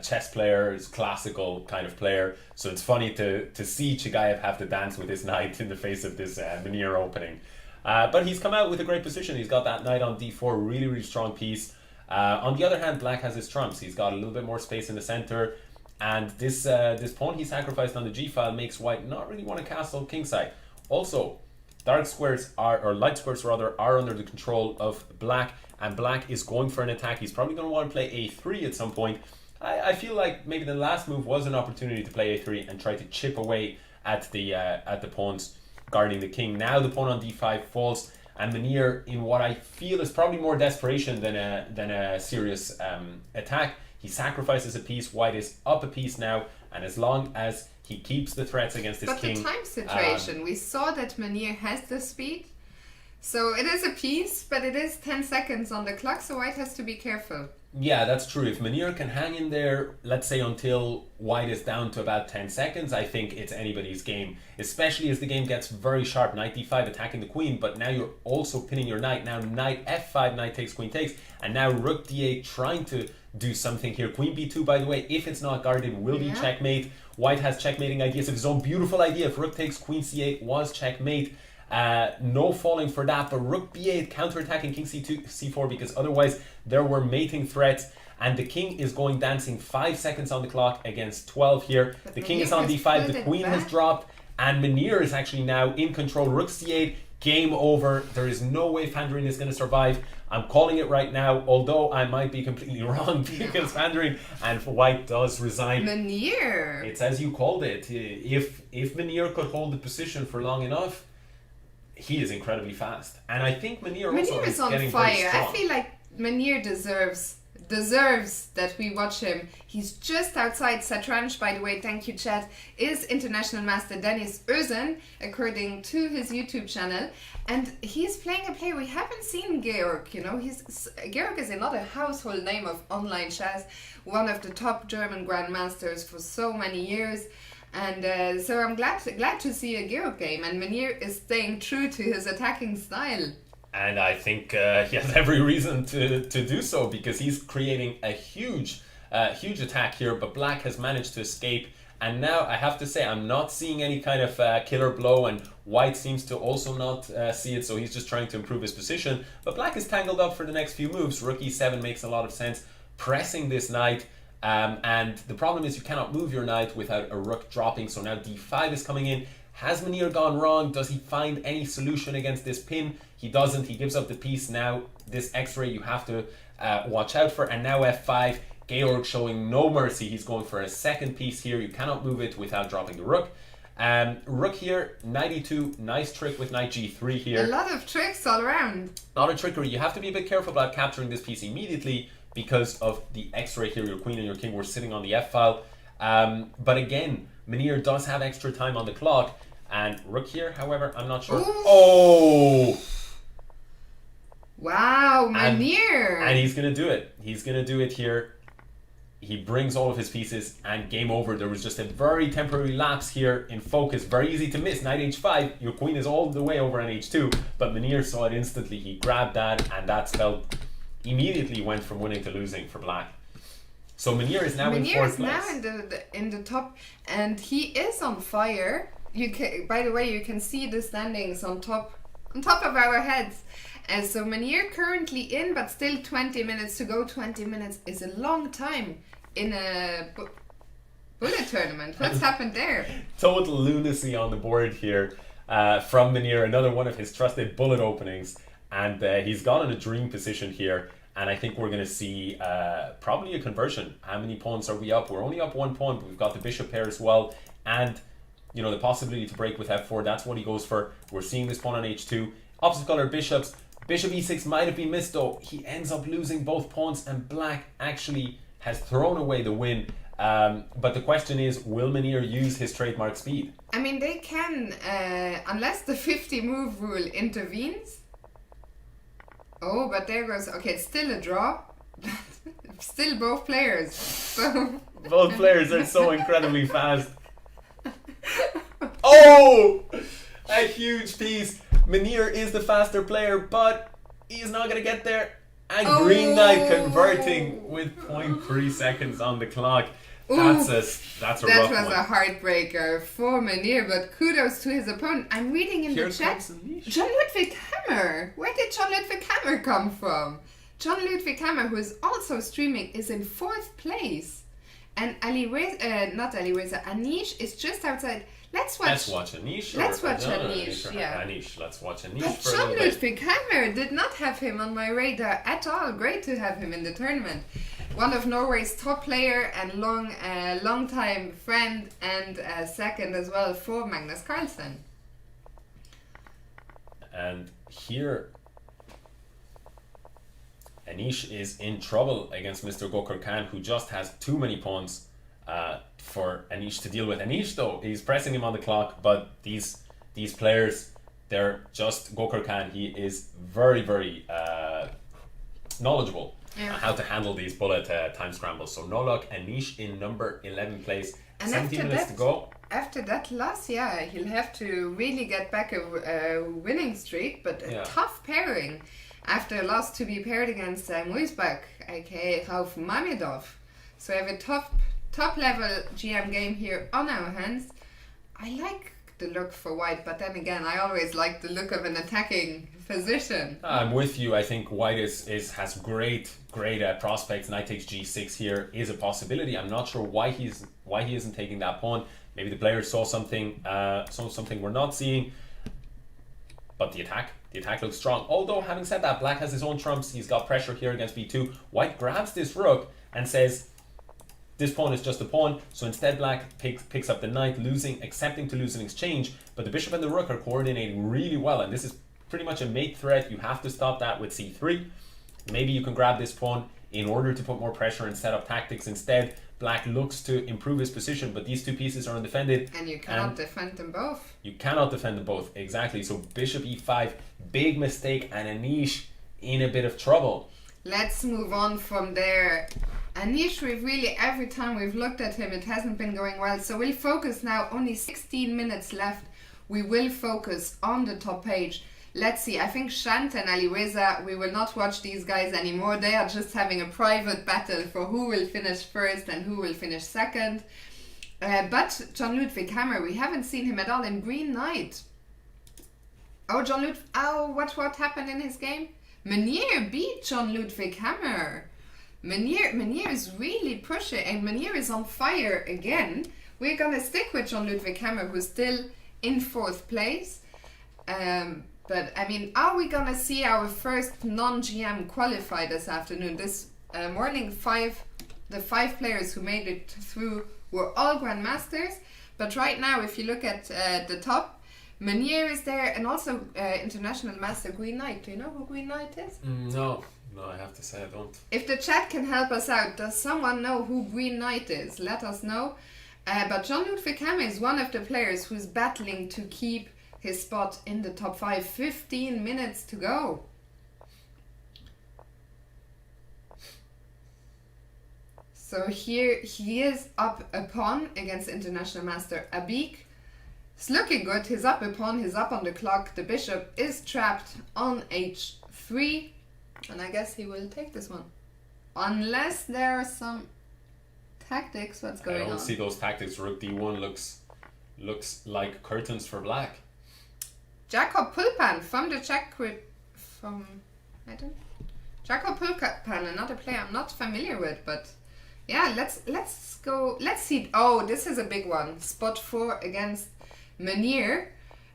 chess player, is classical kind of player, so it's funny to see Chigayev have to dance with his knight in the face of this Munir opening. But he's come out with a great position. He's got that knight on d4, really, really strong piece. On the other hand, Black has his trumps. He's got a little bit more space in the center, and this pawn he sacrificed on the g-file makes White not really want to castle kingside. Also, dark squares or light squares rather, are under the control of Black, and Black is going for an attack. He's probably going to want to play a3 at some point. I feel like maybe the last move was an opportunity to play a3 and try to chip away at the pawns guarding the king. Now the pawn on d5 falls, and Munir, in what I feel is probably more desperation than a serious attack, he sacrifices a piece. White is up a piece now, and as long as he keeps the threats against his king... But the time situation, we saw that Munir has the speed, so it is a piece, but it is 10 seconds on the clock, so White has to be careful. Yeah, that's true. If Munir can hang in there, let's say until White is down to about 10 seconds, I think it's anybody's game, especially as the game gets very sharp. Knight d5 attacking the queen, but now you're also pinning your knight. Now knight f5, knight takes, queen takes, and now rook d8 trying to do something here. Queen b2, by the way, if it's not guarded, will be checkmate. White has checkmating ideas of his own. Beautiful idea. If rook takes, queen c8 was checkmate. No falling for that, but rook b8 counterattacking king c2, c4, because otherwise there were mating threats, and the king is going dancing 5 seconds on the clock against 12 here. But the king is on d5, the queen has dropped, and Munir is actually now in control. Rook c8, game over. There is no way Fandorin is going to survive. I'm calling it right now, although I might be completely wrong, because Fandorin and White does resign. Munir! It's as you called it. If Munir could hold the position for long enough, he is incredibly fast, and I think Munir also is on getting fire. Very strong. I feel like Munir deserves that we watch him. He's just outside Satranj, by the way. Thank you, chat. Is international master Dennis Özen, according to his YouTube channel, and he's playing a player we haven't seen. Georg, you know, Georg is another household name of online chess, one of the top German grandmasters for so many years. And so I'm glad to see a Georg game, and Munir is staying true to his attacking style. And I think he has every reason to do so, because he's creating a huge Huge attack here, but black has managed to escape. And now I have to say, I'm not seeing any kind of killer blow, and white seems to also not see it, so he's just trying to improve his position. But black is tangled up for the next few moves. Rook e7 makes a lot of sense, pressing this knight. And the problem is you cannot move your knight without a rook dropping, so now d5 is coming in. Has Munir gone wrong? Does he find any solution against this pin? He doesn't. He gives up the piece. Now this x-ray you have to watch out for. And now f5. Georg showing no mercy. He's going for a second piece here. You cannot move it without dropping the rook. Rook here, knight e2. Nice trick with knight g3 here. A lot of tricks all around. A lot of trickery. You have to be a bit careful about capturing this piece immediately because of the x-ray here. Your queen and your king were sitting on the f-file. But again, Munir does have extra time on the clock. And rook here, however, I'm not sure. Ooh. Oh! Wow, Munir! And he's going to do it. He's going to do it here. He brings all of his pieces and game over. There was just a very temporary lapse here in focus. Very easy to miss. Knight h5. Your queen is all the way over on h2. But Munir saw it instantly. He grabbed that, and that spell immediately went from winning to losing for black. So Munir is now in fourth place. Munir is now in the top, and he is on fire. You can, by the way, you can see the standings on top of our heads. And so Munir currently in, but still 20 minutes to go. 20 minutes is a long time in a bullet tournament. What's happened there? Total lunacy on the board here from Munir. Another one of his trusted bullet openings. And he's got in a dream position here. And I think we're going to see probably a conversion. How many pawns are we up? We're only up 1 pawn, but we've got the bishop pair as well. And, you know, the possibility to break with f4, that's what he goes for. We're seeing this pawn on h2. Opposite color bishops. Bishop e6 might have been missed though. He ends up losing both pawns, and black actually has thrown away the win. But the question is, will Munir use his trademark speed? I mean, they can, unless the 50 move rule intervenes. Oh, but there goes, okay, it's still a draw. Still both players. So both players are so incredibly fast. Oh! A huge piece. Munir is the faster player, but he's not going to get there. And green knight converting with 0.3 seconds on the clock. That's a rough one. That was a heartbreaker for Munir, but kudos to his opponent. I'm reading in the chat, John Ludwig Hammer. Where did John Ludwig Hammer come from? John Ludwig Hammer, who is also streaming, is in 4th place. And Anish is just outside. Let's watch Anish. Let's watch Anish. Yeah. Anish. Let's watch Anish. But John Ludwig Hammer, did not have him on my radar at all. Great to have him in the tournament. One of Norway's top player and long time friend, and second as well for Magnus Carlsen. And here, Anish is in trouble against Mr. Gokar Khan, who just has too many pawns for Anish to deal with. Anish, though, he's pressing him on the clock, but these players, they're just Gokar Khan. He is very, very knowledgeable on how to handle these bullet time scrambles. So no luck. Anish in number 11 place. And 17 minutes to go. After that loss, yeah, he'll have to really get back a winning streak, but a tough pairing after a loss to be paired against Muisbach, aka Rauf Mamedov. So we have a top level GM game here on our hands. I like the look for white, but then again, I always like the look of an attacking position. I'm with you. I think white has great prospects. Knight takes g6 here is a possibility. I'm not sure why he isn't taking that pawn. Maybe the players saw something we're not seeing. But the attack looks strong. Although, having said that, black has his own trumps. He's got pressure here against b2. White grabs this rook and says, this pawn is just a pawn, so instead black picks up the knight, accepting to lose in exchange, but the bishop and the rook are coordinating really well, and this is pretty much a mate threat. You have to stop that with c3. Maybe you can grab this pawn in order to put more pressure and set up tactics. Instead, black looks to improve his position, but these two pieces are undefended. And you cannot defend them both. You cannot defend them both, exactly. So bishop e5, big mistake, and Anish in a bit of trouble. Let's move on from there. Anish, we've really, every time we've looked at him, it hasn't been going well. So we'll focus now, only 16 minutes left. We will focus on the top page. let's see. I think Shant and Aliweza, we will not watch these guys anymore. They are just having a private battle for who will finish first and who will finish second. But John Ludwig Hammer, we haven't seen him at all in Green Knight. Oh, what happened in his game? Meunier beat John Ludwig Hammer. Meunier is really pushing, and Meunier is on fire again. We're gonna stick with John Ludwig Hammer, who's still in 4th place. But I mean, are we gonna see our first non-GM qualify this afternoon? This morning, the 5 players who made it through were all Grandmasters. But right now, if you look at the top, Meunier is there, and also International Master Green Knight. Do you know who Green Knight is? No, I have to say I don't. If the chat can help us out, does someone know who Green Knight is? Let us know. But John Ludwig Hammer is one of the players who's battling to keep his spot in the top 5. 15 minutes to go. So here he is up a pawn against International Master Abik. It's looking good. He's up a pawn, he's up on the clock. The bishop is trapped on h3. And I guess he will take this one. Unless there are some tactics. What's going on? I don't see those tactics. Rook d1 looks like curtains for black. Jakob Pulpan from the Jakob Pulpan, another player I'm not familiar with, but yeah, let's go. Let's see. Oh, this is a big one. Spot 4 against Meunier.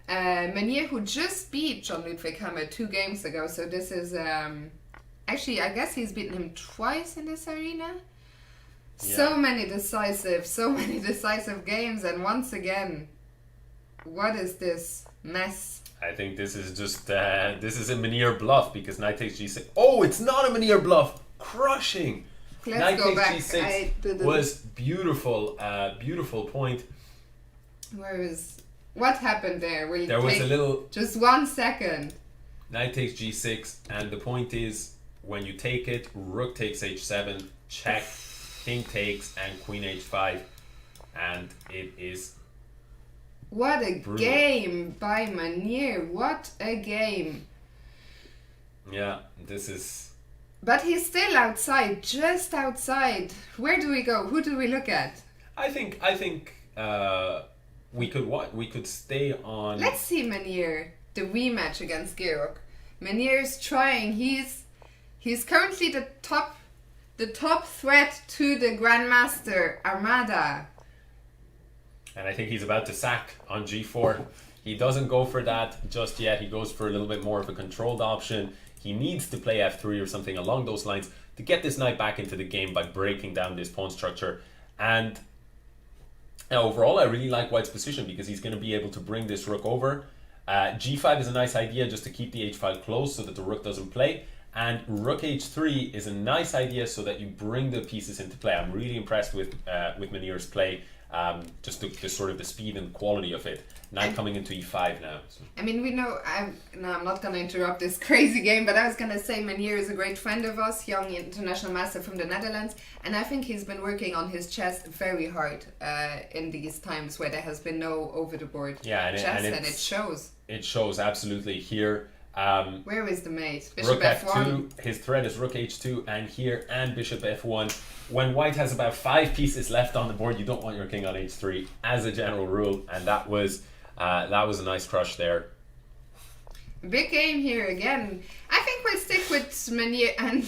Meunier, who just beat John Ludwig Hammer 2 games ago. So this is actually, I guess he's beaten him twice in this arena. Yeah. So many decisive games, and once again, what is this mess? I think this is just this is a Meunier bluff, because knight takes g6. Oh, it's not a Meunier bluff. Crushing. Knight takes g6 was beautiful. Beautiful point. What happened there? There was a little. Just 1 second. Knight takes g6, and the point is, when you take it, rook takes h7, check, king takes, and queen h5, and it is. What a brutal game by Meunier. What a game. Yeah, this is. But he's still outside, just outside. Where do we go? Who do we look at? I think we could stay on. Let's see Meunier, the rematch against Georg. Meunier's trying. He's currently the top threat to the Grandmaster Armada. And I think he's about to sack on g4. He doesn't go for that just yet. He goes for a little bit more of a controlled option. He needs to play f3 or something along those lines to get this knight back into the game by breaking down this pawn structure. And overall, I really like White's position, because he's going to be able to bring this rook over. g5 is a nice idea, just to keep the h file closed so that the rook doesn't play. And rook h3 is a nice idea so that you bring the pieces into play. I'm really impressed with Meunier's play. Just the sort of the speed and quality of it. Knight coming into e5 now. So. I mean, we know. I'm not going to interrupt this crazy game, but I was going to say Meunier is a great friend of us, young international master from the Netherlands, and I think he's been working on his chess very hard in these times where there has been no over-the-board chess, and it shows. It shows absolutely here. Where is the mate? Bishop rook f2. His threat is rook h2, and here, and bishop f1. When White has about 5 pieces left on the board, you don't want your king on h3 as a general rule, and that was a nice crush there. Big game here again. I think we'll stick with Meunier, and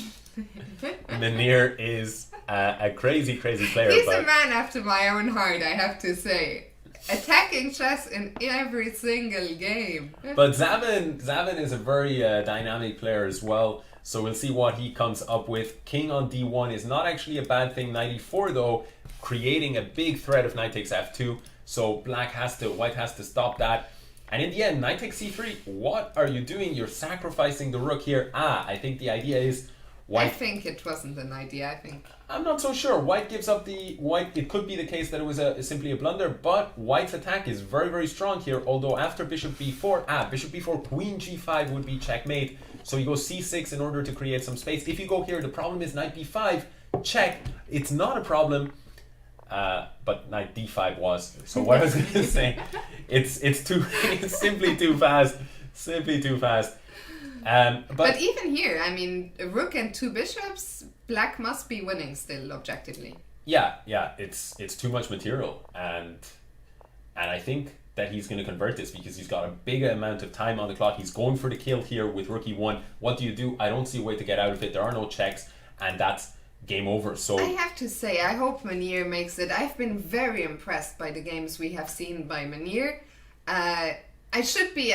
Meunier is a crazy player. He's a man after my own heart, I have to say. Attacking chess in every single game. But Zabin is a very dynamic player as well. So we'll see what he comes up with. King on d1 is not actually a bad thing. Knight e4 though, creating a big threat if knight takes f2. So White has to stop that. And in the end, knight takes c3. What are you doing? You're sacrificing the rook here. I think the idea is White. I think it wasn't an idea. I'm not so sure. White gives up the White. It could be the case that it was simply a blunder, but White's attack is very, very strong here. Although after bishop b4, bishop b4, queen g5 would be checkmate. So you go c6 in order to create some space. If you go here, the problem is knight b5, check. It's not a problem, but knight d5 was. So what I was going to say, it's simply too fast Simply too fast. But even here, I mean, a rook and 2 bishops, black must be winning still, objectively. Yeah, it's too much material, and I think that he's going to convert this because he's got a big amount of time on the clock. He's going for the kill here with rook e1. What do? I don't see a way to get out of it. There are no checks, and that's game over. So I have to say, I hope Munir makes it. I've been very impressed by the games we have seen by Munir. I should be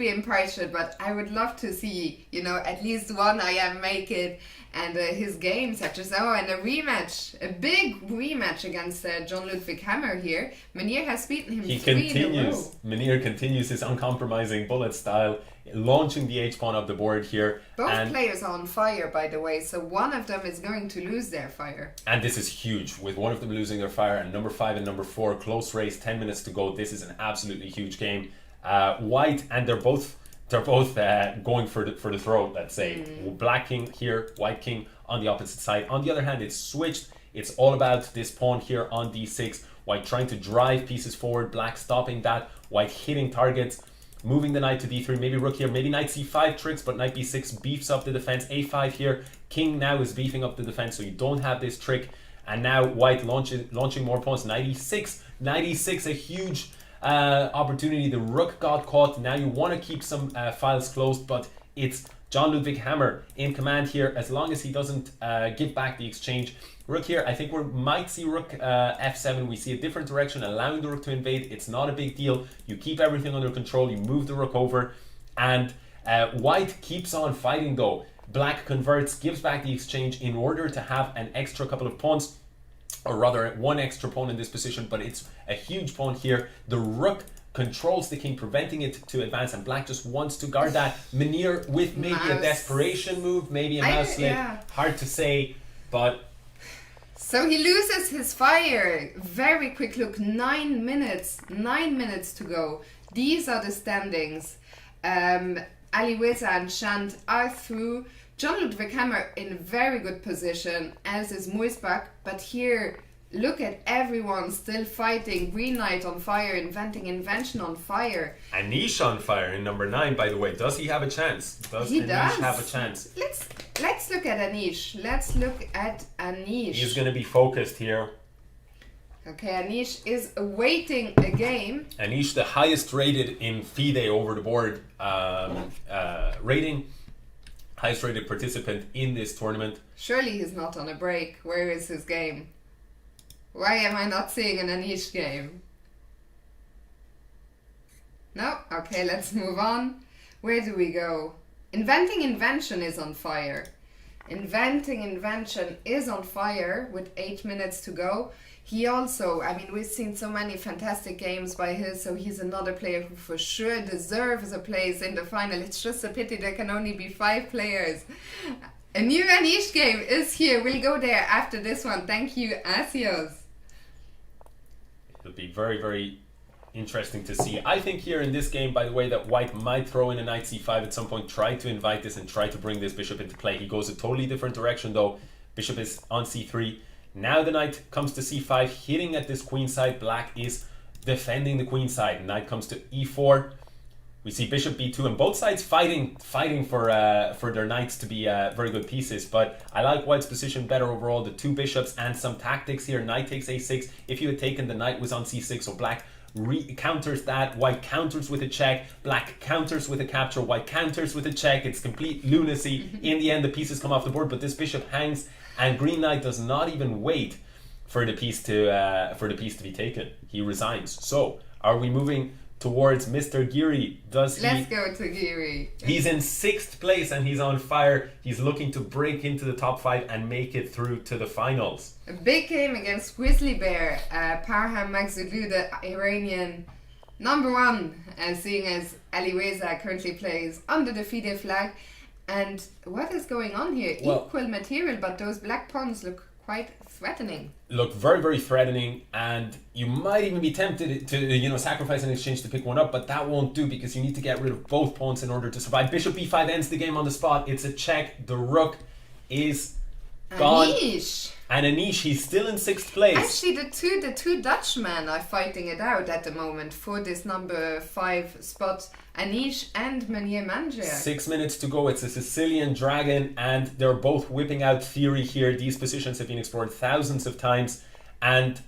impartial, but I would love to see, at least one IM make it, and his games such as and a rematch, a big rematch against John Ludwig Hammer here. Munir has beaten him 3 in a row. Munir continues his uncompromising bullet style, launching the H-pawn of the board here. Both players are on fire, by the way, so one of them is going to lose their fire. And this is huge, with one of them losing their fire, and number 5 and number 4, close race, 10 minutes to go. This is an absolutely huge game. White, and they're both going for the throat, let's say. Black king here, white king on the opposite side. On the other hand, it's switched. It's all about this pawn here on d6. White trying to drive pieces forward, black stopping that, white hitting targets, moving the knight to d3, maybe rook here, maybe knight c5 tricks, but knight b6 beefs up the defense. a5 here, king now is beefing up the defense, so you don't have this trick. And now white launching more pawns. Knight e6, a huge opportunity. The rook got caught. Now you want to keep some files closed, but it's John Ludwig Hammer in command here, as long as he doesn't give back the exchange. Rook here, I think we might see rook f7. We see a different direction, allowing the rook to invade. It's not a big deal. You keep everything under control. You move the rook over, and white keeps on fighting though. Black converts, gives back the exchange in order to have an extra couple of pawns, or rather one extra pawn in this position, but it's a huge pawn here. The rook controls the king, preventing it to advance, and black just wants to guard that. Munir with maybe a desperation move, maybe a mouse slip, hard to say, but... So he loses his fire. Very quick look, 9 minutes to go. These are the standings. Aliweza and Shant are through. John Ludwig Hammer in very good position, as is Muisbach, but here, look at everyone still fighting. Green Knight on fire, invention on fire. Anish on fire in number 9, by the way. Does he have a chance? Does Anish have a chance? Let's look at Anish. He's going to be focused here. Okay, Anish is awaiting a game. Anish, the highest rated in FIDE over the board rating. Highest rated participant in this tournament. Surely he's not on a break. Where is his game? Why am I not seeing an Anish game? No? Okay, let's move on. Where do we go? Invention is on fire. Invention is on fire with 8 minutes to go. He also, we've seen so many fantastic games by his, so he's another player who for sure deserves a place in the final. It's just a pity there can only be 5 players. A new Anish game is here. We'll go there after this one. Thank you, Asios. It'll be very, very interesting to see. I think here in this game, by the way, that white might throw in a knight c5 at some point, try to invite this and try to bring this bishop into play. He goes a totally different direction though. Bishop is on c3. Now the knight comes to c5, hitting at this queen side. Black is defending the queen side. Knight comes to e4. We see bishop b2, and both sides fighting for their knights to be very good pieces. But I like white's position better overall. The 2 bishops and some tactics here. Knight takes a6. If you had taken, the knight was on c6, so black counters that. White counters with a check. Black counters with a capture. White counters with a check. It's complete lunacy. In the end, the pieces come off the board, but this bishop hangs, and green knight does not even wait for the piece to be taken. He resigns. So, are we moving towards Mr. Giri? Let's go to Giri. He's in 6th place and he's on fire. He's looking to break into the top 5 and make it through to the finals. A big game against Grizzly Bear. Parham Maghsoodloo, the Iranian number 1, seeing as Aliweza currently plays under the FIDE flag. And what is going on here? Equal material, but those black pawns look quite threatening. Look very, very threatening, and you might even be tempted to sacrifice an exchange to pick one up, but that won't do because you need to get rid of both pawns in order to survive. Bishop b5 ends the game on the spot. It's a check. The rook is gone. Anish. And Anish, he's still in 6th place. Actually, the two Dutchmen are fighting it out at the moment for this number 5 spot. Anish and Meunier Manger. 6 minutes to go. It's a Sicilian dragon, and they're both whipping out theory here. These positions have been explored thousands of times, and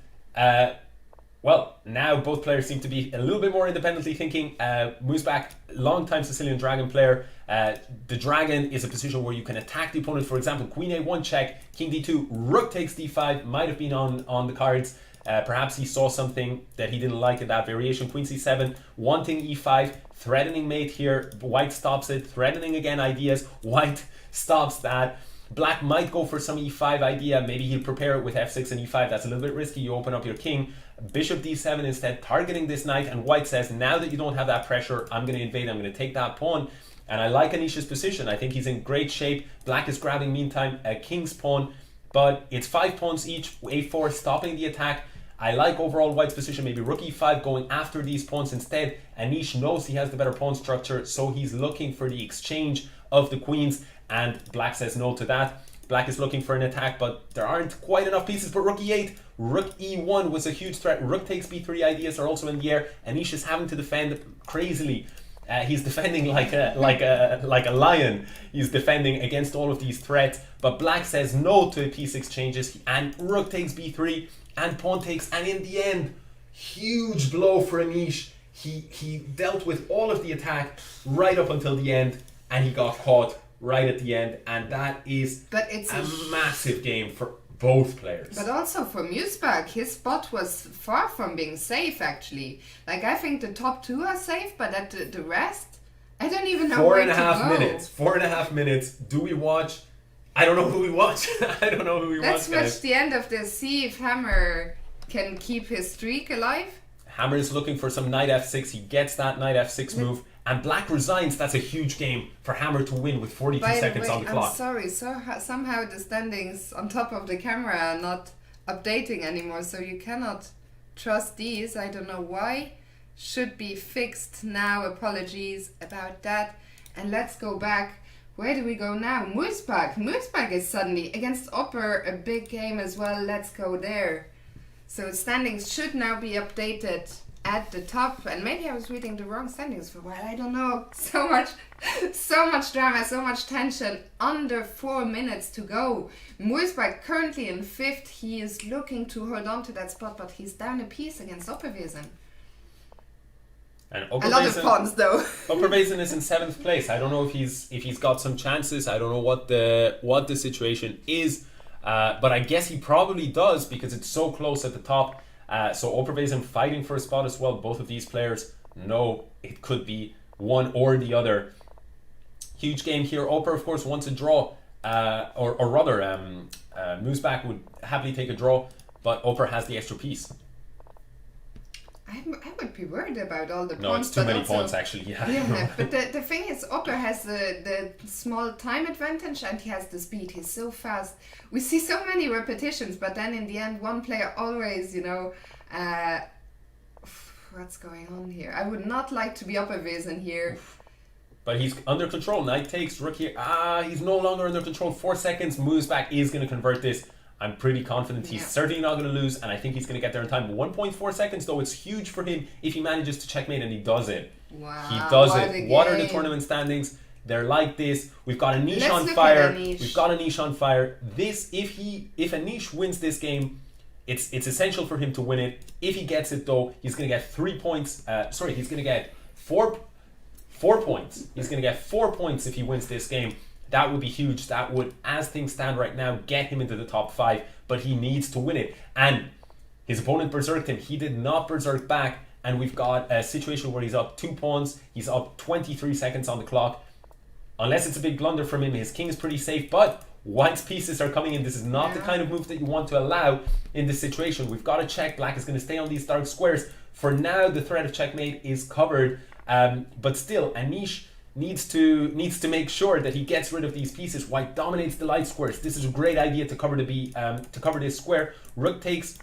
well, now both players seem to be a little bit more independently thinking. Moosback, long-time Sicilian dragon player. The dragon is a position where you can attack the opponent. For example, Queen A1 check, King D2, Rook takes D5 might have been on the cards. Perhaps he saw something that he didn't like in that variation. Queen C7, wanting E5, threatening mate here. White stops it, threatening again ideas. White stops that. Black might go for some E5 idea. Maybe he'll prepare it with F6 and E5. That's a little bit risky. You open up your king. Bishop D7 instead, targeting this knight. And White says, now that you don't have that pressure, I'm going to invade. I'm going to take that pawn. And I like Anish's position. I think he's in great shape. Black is grabbing, meantime, a king's pawn. But it's 5 pawns each. A4 stopping the attack. I like overall White's position. Maybe Rook E5 going after these pawns instead. Anish knows he has the better pawn structure, so he's looking for the exchange of the queens. And Black says no to that. Black is looking for an attack, but there aren't quite enough pieces. But Rook E8, Rook E1 was a huge threat. Rook takes B3 ideas are also in the air. Anish is having to defend crazily. He's defending like a lion. He's defending against all of these threats. But Black says no to piece exchanges, and Rook takes B3 and pawn takes. And in the end, huge blow for Anish. He dealt with all of the attack right up until the end, and he got caught right at the end. And that is a massive game for both players. But also for Moosback, his spot was far from being safe, actually. Like, I think the top 2 are safe, but at the rest, I don't even know where to go. 4.5 minutes. Do we watch? I don't know who we watch. Let's watch the end of this, see if Hammer can keep his streak alive. Hammer is looking for some knight F6. He gets that knight F6 move. And Black resigns. That's a huge game for Hammer to win with 42 seconds on the clock. I'm sorry, somehow the standings on top of the camera are not updating anymore, so you cannot trust these. I don't know why. Should be fixed now. Apologies about that. And let's go back. Where do we go now? Moosback. Moosback is suddenly against Opper, a big game as well. Let's go there. So standings should now be updated at the top, and maybe I was reading the wrong standings for a while. I don't know. So much drama, so much tension. Under 4 minutes to go. Moosback currently in 5th. He is looking to hold on to that spot, but he's down a piece against Opperwesen. And a lot of pawns though. Opperwesen is in 7th place. I don't know if he's got some chances. I don't know what the situation is, but I guess he probably does because it's so close at the top. So Opperwesen fighting for a spot as well. Both of these players know it could be one or the other. Huge game here. Opper, of course, wants a draw, or rather, Moosback would happily take a draw, but Opper has the extra piece. I would be worried about all the pawns. No, it's too many pawns actually. Yeah, but the thing is, Opper has the small time advantage and he has the speed. He's so fast. We see so many repetitions, but then in the end, one player always, what's going on here? I would not like to be Opperwesen here. But he's under control. Knight takes, Rook here. He's no longer under control. 4 seconds. Moosback is going to convert this. I'm pretty confident he's certainly not going to lose, and I think he's going to get there in time. 1.4 seconds, though, it's huge for him if he manages to checkmate, and he does it. Wow, he does it. What are the tournament standings? They're like this. We've got Anish on fire. We've got Anish on fire. This, if Anish wins this game, it's essential for him to win it. If he gets it, though, he's going to get 3 points. He's going to get 4 points. He's going to get 4 points if he wins this game. That would be huge. That would, as things stand right now, get him into the top 5. But he needs to win it. And his opponent berserked him. He did not berserk back. And we've got a situation where he's up 2 pawns. He's up 23 seconds on the clock. Unless it's a big blunder from him, his king is pretty safe. But White's pieces are coming in. This is not the kind of move that you want to allow in this situation. We've got to check. Black is going to stay on these dark squares. For now, the threat of checkmate is covered. But still, Anish needs to make sure that he gets rid of these pieces. White dominates the light squares. This is a great idea to cover this square. Rook takes,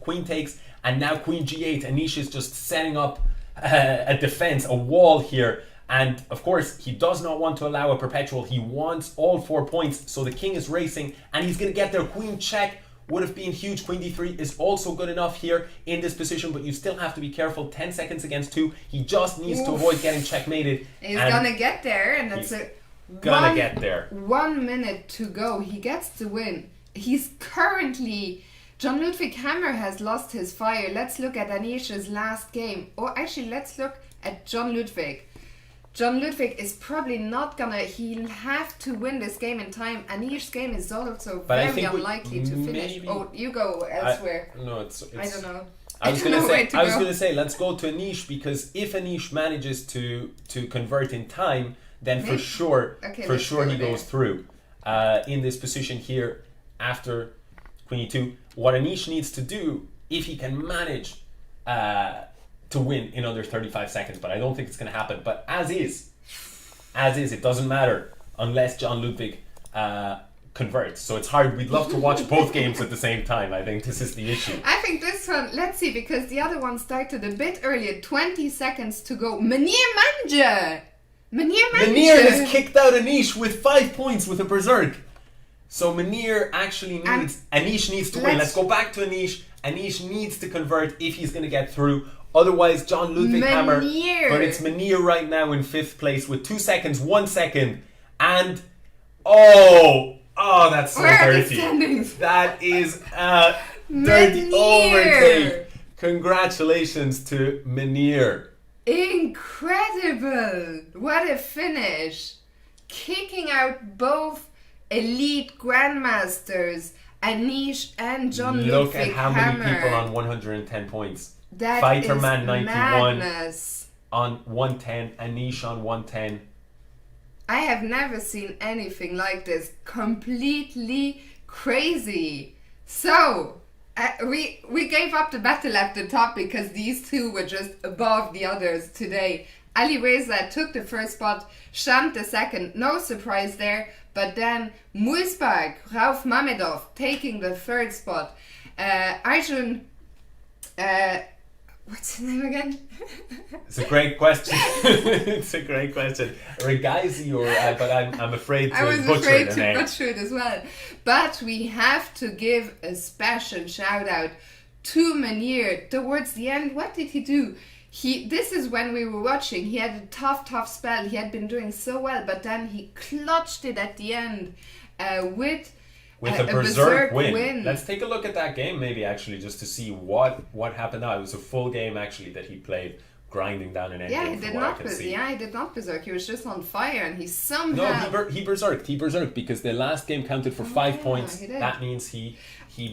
queen takes, and now queen g8. Anish is just setting up a defense, a wall here, And of course, he does not want to allow a perpetual. He wants all 4 points. So the king is racing and he's going to get there. Queen check would have been huge. Queen d3 is also good enough here in this position, but you still have to be careful. 10 seconds against 2. He just needs to avoid getting checkmated. He's going to get there, and that's gonna get there. 1 minute to go. He gets the win. He's currently... John Ludwig Hammer has lost his fire. Let's look at Anish's last game. Or actually, let's look at John Ludwig. John Ludwig is probably not gonna... He'll have to win this game in time. Anish's game is also very unlikely to finish. Oh, you go elsewhere. I don't know. I was gonna say let's go to Anish, because if Anish manages to convert in time, then for sure he goes through in this position here after Queen e2. What Anish needs to do, if he can manage to win in under 35 seconds, but I don't think it's going to happen. But as is, it doesn't matter unless John Ludwig converts. So it's hard. We'd love to watch both games at the same time. I think this is the issue. I think this one, let's see, because the other one started a bit earlier. 20 seconds to go. Manir has kicked out Anish with 5 points with a berserk. So Manir actually needs... Anish needs to win. Let's go back to Anish. Anish needs to convert if he's going to get through. Otherwise, John Ludwig Hammer. But it's Manir right now in 5th place with 2 seconds, 1 second. And... Oh, that's so dirty. That is a dirty overtake. Congratulations to Manir. Incredible! What a finish! Kicking out both elite grandmasters, Anish and John Ludwig Hammer. Look at how many people on 110 points. That Fighterman 91 madness. On 110, Anish on 110. I have never seen anything like this. Completely crazy. So, we gave up the battle at the top because these two were just above the others today. Ali Reza took the first spot, Shant the second, no surprise there. But then Mulsberg, Rauf Mamedov taking the third spot. Arjun, what's his name again? It's a great question. Regaisi, but I'm afraid to butcher it. I was afraid to butcher it as well. But we have to give a special shout out to Manir towards the end. What did he do? This is when we were watching. He had a tough spell. He had been doing so well, but then he clutched it at the end with a berserk win. Let's take a look at that game, maybe actually, just to see what happened now. It was a full game actually that he played, grinding down an endgame. He did not berserk. He was just on fire, and he somehow he berserked. He berserked because the last game counted for 5 points. That means he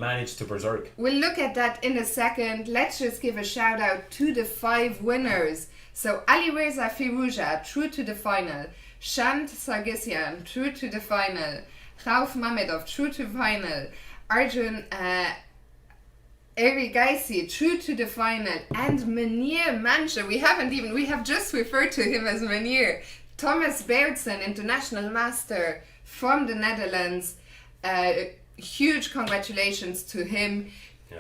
managed to berserk. We'll look at that in a second. Let's just give a shout out to the 5 winners. So Ali Reza Firuja, through to the final. Shant Sargsyan, through to the final. Rauf Mamedov, through to the final. Arjun Erigaisi, through to the final. And Manir Mancha, we have just referred to him as Manir. Thomas Bertsen, international master from the Netherlands. Huge congratulations to him.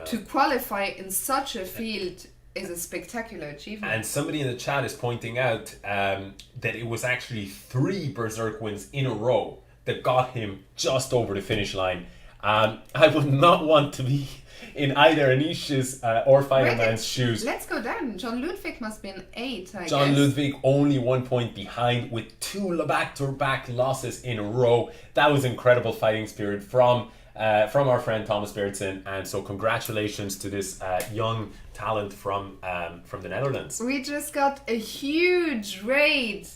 To qualify in such a field is a spectacular achievement. And somebody in the chat is pointing out that it was actually 3 berserk wins in a row that got him just over the finish line. I would not want to be in either Anish's or Fireman's shoes. Let's go down. John Ludwig must be an 8, I guess. John Ludwig only 1 point behind with 2 back-to-back losses in a row. That was incredible fighting spirit from our friend Thomas Bertsen, and so congratulations to this young talent from the Netherlands. We just got a huge raid.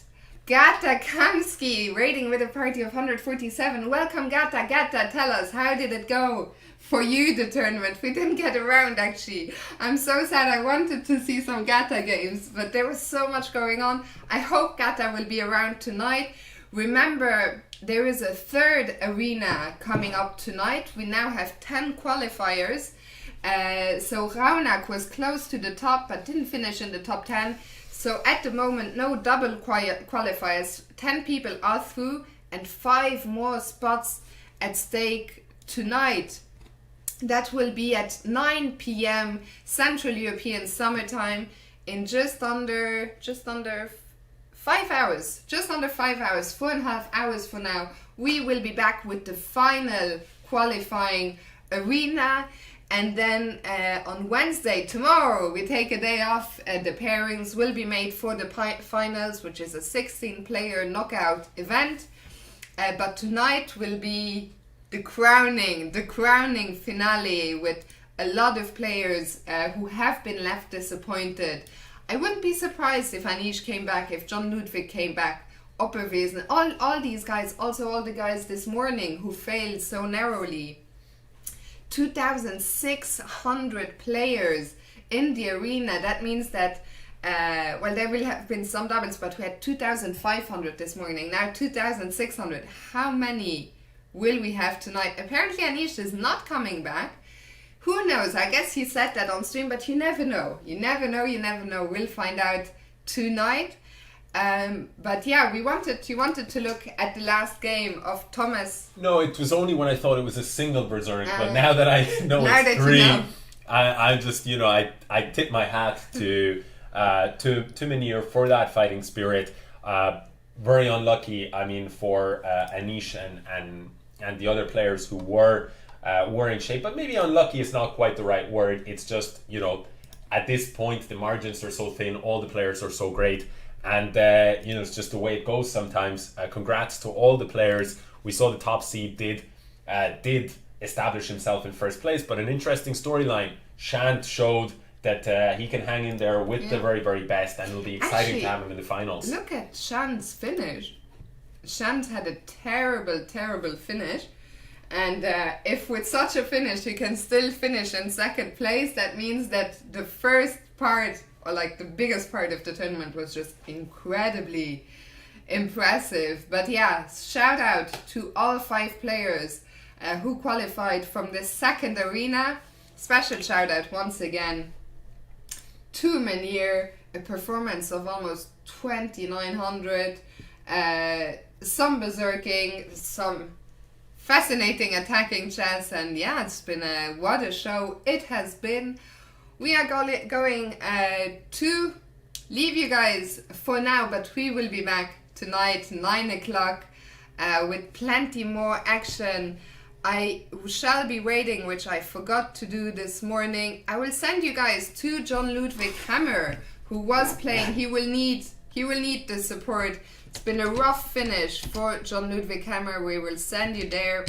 Gata Kamsky raiding with a party of 147. Welcome Gata. Gata, tell us, how did it go for you, the tournament? We didn't get around actually. I'm so sad. I wanted to see some Gata games, but there was so much going on. I hope Gata will be around tonight. Remember, there is a 3rd arena coming up tonight. We now have 10 qualifiers. So Raunak was close to the top but didn't finish in the top 10. So at the moment, no double qualifiers. 10 people are through and 5 more spots at stake tonight. That will be at 9 p.m. Central European Summertime in just under 5 hours, just under 5 hours, 4.5 hours for now, we will be back with the final qualifying arena. And then on Wednesday, tomorrow, we take a day off. The pairings will be made for the finals, which is a 16-player knockout event. But tonight will be the crowning finale with a lot of players who have been left disappointed. I wouldn't be surprised if Anish came back, if John Ludwig came back, Opperwesen, all these guys, also all the guys this morning who failed so narrowly. 2,600 players in the arena. That means that, well, there will have been some doubles, but we had 2,500 this morning. Now 2,600. How many will we have tonight? Apparently Anish is not coming back. Who knows? I guess he said that on stream, but you never know. You never know. We'll find out tonight. But yeah, you wanted to look at the last game of Thomas. No, it was only when I thought it was a single berserk, but now that I know now it's that three, you know. I just, I tip my hat to Munir for that fighting spirit. Very unlucky, I mean, for Anish and the other players who were in shape, but maybe unlucky is not quite the right word. It's just, at this point the margins are so thin, all the players are so great. And it's just the way it goes sometimes. Congrats to all the players. We saw the top seed did establish himself in first place, but an interesting storyline. Shant showed that he can hang in there with the very, very best, and it'll be exciting to have him in the finals. Look at Shant's finish. Shant had a terrible finish, and if with such a finish he can still finish in second place, that means that the first part, or like the biggest part of the tournament, was just incredibly impressive. But yeah, shout out to all 5 players who qualified from the second arena. Special shout out once again to Munir, a performance of almost 2,900, some berserking, some fascinating attacking chess, and yeah, it's been what a show it has been. We are going to leave you guys for now, but we will be back tonight, 9 o'clock, with plenty more action. I shall be waiting, which I forgot to do this morning. I will send you guys to John Ludwig Hammer, who was playing. He will need the support. It's been a rough finish for John Ludwig Hammer. We will send you there.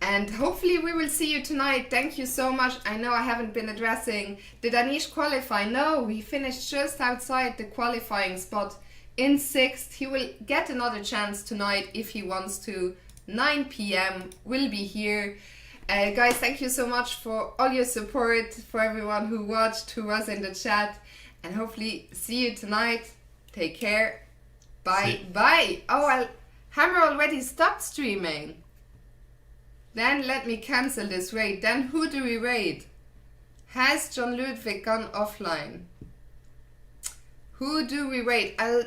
And hopefully we will see you tonight. Thank you so much. I know I haven't been addressing, did Anish qualify? No, he finished just outside the qualifying spot in 6th. He will get another chance tonight if he wants to. 9 p.m. we'll be here. Guys, thank you so much for all your support, for everyone who watched, who was in the chat, and hopefully see you tonight. Take care. Bye. Bye. Oh, well, Hammer already stopped streaming. Then let me cancel this raid. Then who do we raid? Has John Ludwig gone offline? Who do we raid? I'll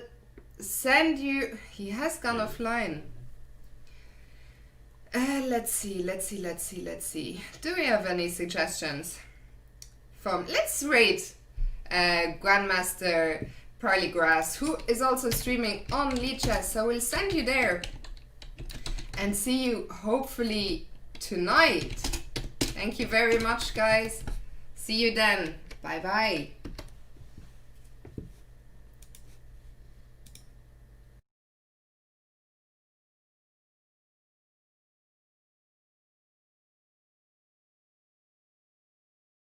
send you... He has gone offline. Let's see. Do we have any suggestions? Let's raid Grandmaster Parleygrass, who is also streaming on Lichess. So we'll send you there. And see you hopefully tonight. Thank you very much, guys. See you then. Bye bye.